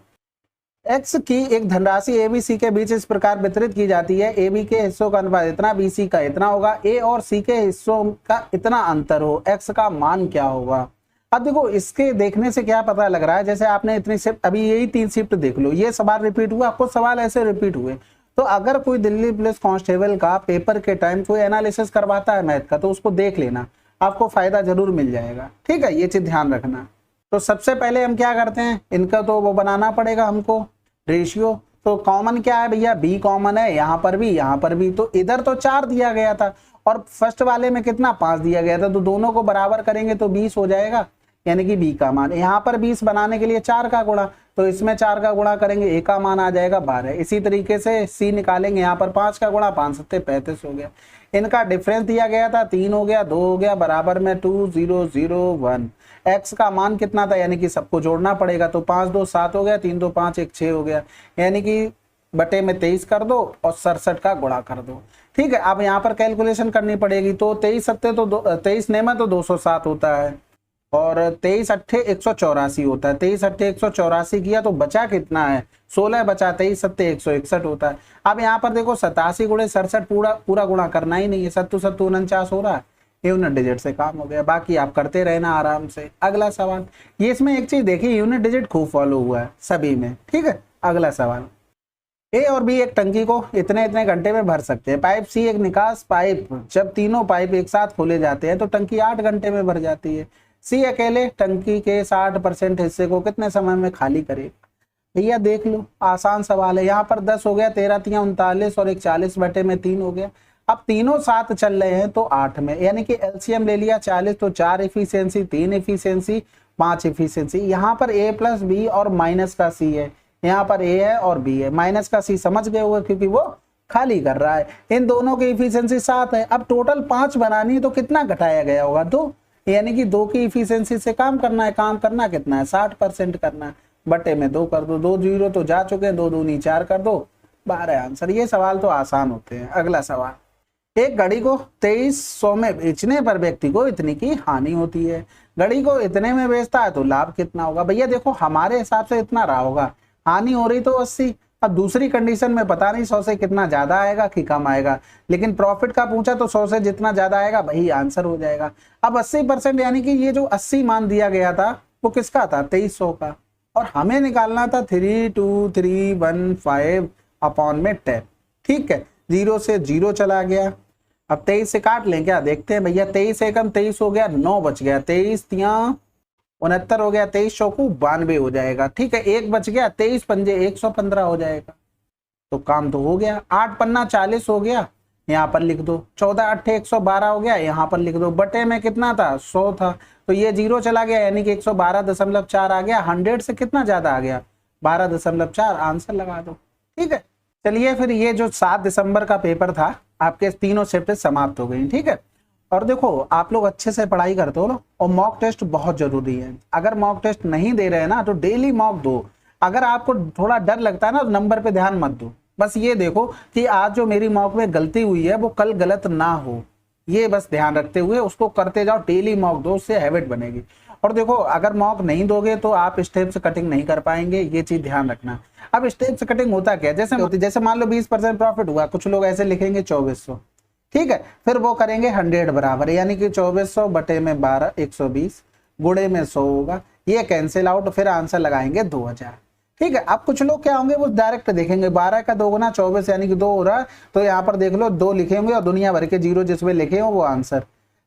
x की एक धनराशि ए बी सी के बीच इस प्रकार वितरित की जाती है, ए बी के हिस्सों का अनुपात इतना, बी सी का इतना होगा, ए और सी के हिस्सों का इतना अंतर हो, x का मान क्या होगा। अब देखो इसके देखने से क्या पता लग रहा है, जैसे आपने इतनी शिफ्ट, अभी यही 3 शिफ्ट देख लो, ये सवाल रिपीट हुआ, कुछ सवाल ऐसे रिपीट हुए। तो अगर कोई दिल्ली पुलिस कांस्टेबल का पेपर के टाइम कोई एनालिसिस करवाता है मैथ का, तो उसको देख लेना, आपको फायदा जरूर मिल जाएगा, ठीक है, ये चीज ध्यान रखना। तो सबसे पहले हम क्या करते हैं, इनका तो वो बनाना पड़ेगा हमको रेशियो। तो कॉमन क्या है भैया, बी कॉमन है, यहाँ पर भी, तो इधर तो 4 दिया गया था और फर्स्ट वाले में कितना 5 दिया गया था, तो दोनों को बराबर करेंगे तो 20 हो जाएगा, यानी कि बी का मान। यहाँ पर 20 बनाने के लिए 4 का गुणा, तो इसमें 4 का गुणा करेंगे, ए का मान आ जाएगा 12। इसी तरीके से सी निकालेंगे, यहाँ पर 5 का गुणा, 5 सत्ते 35 हो गया। इनका डिफरेंस दिया गया था 3 हो गया, 2 हो गया, बराबर में 2001। एक्स का मान कितना था, यानी कि सबको जोड़ना पड़ेगा, तो 5 2 7 हो गया, 3 2 5 1 6 हो गया, यानी कि बटे में 23 कर दो और 67 का गुणा कर दो, ठीक है। अब यहाँ पर कैलकुलेशन करनी पड़ेगी, तो 23 सत्ते तो 23 नेमा तो 207 होता है, और 23 अट्ठे 184 होता है। 23 अट्ठे 184 किया तो बचा कितना है, 16 बचा, 23 सत्ते 161 होता है। अब यहाँ पर देखो 87 गुणे 67 पूरा गुणा करना ही नहीं है, 7 7 49 हो रहा है, यूनिट डिजिट से काम हो गया, बाकी आप करते रहना आराम से। अगला सवाल, ये इसमें एक चीज देखिए, यूनिट डिजिट खूब फॉलो हुआ है सभी में, ठीक है। अगला सवाल, ए और बी एक टंकी को इतने इतने घंटे में भर सकते हैं। पाइप सी एक निकास पाइप, जब तीनों पाइप एक साथ खोले जाते हैं तो टंकी 8 घंटे में भर जाती है। सी अकेले टंकी के 60% हिस्से को कितने समय में खाली करेगा। भैया देख लो, आसान सवाल है। यहाँ पर 10 हो गया, 13 तियां 39 और एक 40 बटे में 3 हो गया। अब तीनों साथ चल रहे हैं तो 8 में, यानी कि एलसीएम ले लिया 40, तो 4 इफिशियंसी, 3 इफिशियंसी, 5 इफिशियंसी। यहाँ पर ए प्लस बी और माइनस का सी है, यहाँ पर ए है और बी है, माइनस का सी समझ गए होगा क्योंकि वो खाली कर रहा है। इन दोनों की इफिशियंसी 7 है। अब टोटल 5 बनानी है तो कितना घटाया गया होगा, 2, यानी कि 2 की इफिशियंसी से काम करना है। काम करना कितना है, 60% करना है, बटे में 2 कर दो, 2 0 तो जा चुके हैं, 2 दूनी 4 कर दो, 12 आंसर। ये सवाल तो आसान होते हैं। अगला सवाल, एक घड़ी को 2300 में बेचने पर व्यक्ति को इतनी की हानि होती है। घड़ी को इतने में बेचता है तो लाभ कितना होगा? भैया देखो हमारे हिसाब से इतना रहा होगा, हानि हो रही तो 80। अब दूसरी कंडीशन में पता नहीं 100 से कितना ज्यादा आएगा कि कम आएगा, लेकिन प्रॉफिट का पूछा तो 100 से जितना ज्यादा आएगा वही आंसर हो जाएगा। अब 80% यानी कि ये जो 80 मान दिया गया था वो किसका था? 2300 का, और हमें निकालना था 32315 अपॉन में 10। ठीक है, 0 से 0 चला गया। अब 23 से काट लें क्या? देखते हैं भैया, 23 एकम 23 हो गया, 9 बच गया, 23 तिया 69 हो गया, 23 चौकू 92 हो जाएगा। ठीक है, एक बच गया, 23 पंजे 115 हो जाएगा। तो काम तो हो गया। 8 पन्ना 40 हो गया, यहाँ पर लिख दो। 14 अट्ठे 112 हो गया, यहाँ पर लिख दो। बटे में कितना था? 100 था, तो ये 0 चला गया यानी कि 112.4 आ गया। 100 से कितना ज्यादा आ गया? 12.4। आंसर लगा दो। ठीक है, चलिए फिर ये जो 7 दिसंबर का पेपर था आपके तीनों शिफ्ट समाप्त हो गई। ठीक है, और देखो आप लोग अच्छे से पढ़ाई करते हो ना, और मॉक टेस्ट बहुत जरूरी है। अगर मॉक टेस्ट नहीं दे रहे हैं ना तो डेली मॉक दो। अगर आपको थोड़ा डर लगता है ना तो नंबर पे ध्यान मत दो, बस ये देखो कि आज जो मेरी मॉक में गलती हुई है वो कल गलत ना हो, ये बस ध्यान रखते हुए उसको करते जाओ। डेली मॉक दो, उससे हैबिट बनेगी। और देखो अगर मॉक नहीं दोगे तो आप स्टेप से कटिंग नहीं कर पाएंगे, ये चीज ध्यान रखना। अब स्टेप से कटिंग होता क्या? जैसे मान लो 20% प्रॉफिट हुआ, कुछ लोग ऐसे लिखेंगे 2400। ठीक है, फिर वो करेंगे 100 बराबर, यानी कि 2400 बटे में 12 120 गुणे में 100 होगा, ये कैंसिल आउट, फिर आंसर लगाएंगे 2000। ठीक है, अब कुछ लोग क्या होंगे वो डायरेक्ट देखेंगे 12 का 2 गुना 24 यानी कि 2 हो रहा है, तो यहाँ पर देख लो 2 लिखेंगे और दुनिया भर के जीरो जिसमें लिखे हो वो आंसर।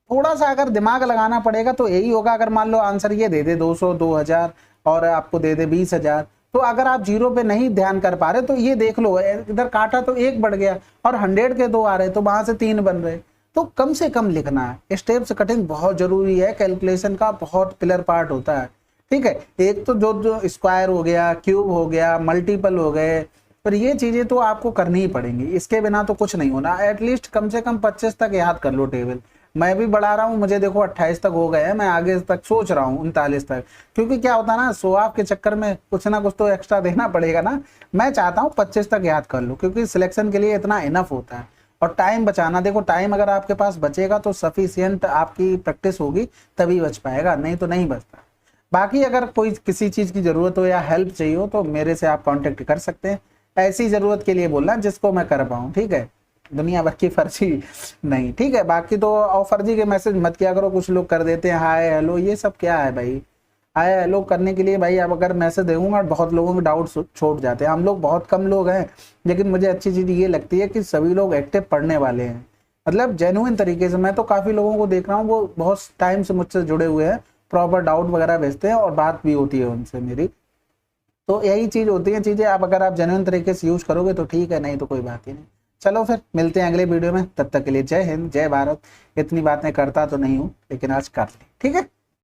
थोड़ा सा अगर दिमाग लगाना पड़ेगा तो यही होगा। अगर मान लो आंसर ये दे दे 200 2000 और आपको दे दे 20,000, तो अगर आप जीरो पे नहीं ध्यान कर पा रहे तो ये देख लो इधर काटा तो 1 बढ़ गया और 100 के 2 आ रहे तो वहां से 3 बन रहे। तो कम से कम लिखना है। स्टेप्स कटिंग बहुत जरूरी है, कैलकुलेशन का बहुत पिलर पार्ट होता है। ठीक है, एक तो जो स्क्वायर हो गया, क्यूब हो गया, मल्टीपल हो गए, पर ये चीजें तो आपको करनी ही पड़ेंगी, इसके बिना तो कुछ नहीं होना। एटलीस्ट कम से कम 25 तक याद कर लो टेबल। मैं भी बढ़ा रहा हूँ, मुझे देखो 28 तक हो गए हैं, मैं आगे तक सोच रहा हूँ 39 तक, क्योंकि क्या होता है ना, शो ऑफ के चक्कर में कुछ ना कुछ तो एक्स्ट्रा देना पड़ेगा ना। मैं चाहता हूँ 25 तक याद कर लो, क्योंकि सिलेक्शन के लिए इतना इनफ होता है। और टाइम बचाना, देखो टाइम अगर आपके पास बचेगा तो सफिशियंट आपकी प्रैक्टिस होगी तभी बच पाएगा, नहीं तो नहीं बचता। बाकी अगर कोई किसी चीज की जरूरत हो या हेल्प चाहिए हो तो मेरे से आप कांटेक्ट कर सकते हैं। ऐसी जरूरत के लिए बोलना जिसको मैं कर पाऊँ। ठीक है, दुनिया भर की फर्जी नहीं। ठीक है, बाकी तो और फर्जी के मैसेज मत किया करो। कुछ लोग कर देते हैं हाय हेलो, ये सब क्या है भाई? हाय हेलो करने के लिए भाई अब अगर मैसेज दूंगा बहुत लोगों के डाउट छोड़ जाते हैं। हम लोग बहुत कम लोग हैं, लेकिन मुझे अच्छी चीज ये लगती है कि सभी लोग एक्टिव पढ़ने वाले हैं, मतलब जेन्युइन तरीके से। मैं तो काफी लोगों को देख रहा हूँ वो बहुत टाइम से मुझसे जुड़े हुए हैं, प्रॉपर डाउट वगैरह भेजते हैं और बात भी होती है उनसे मेरी। तो यही चीज होती है चीजें, आप अगर आप जेन्युइन तरीके से यूज करोगे तो ठीक है, नहीं तो कोई बात ही नहीं। चलो फिर मिलते हैं अगले वीडियो में, तब तक के लिए जय हिंद जय भारत। इतनी बातें करता तो नहीं हूँ लेकिन आज कर ली। ठीक है।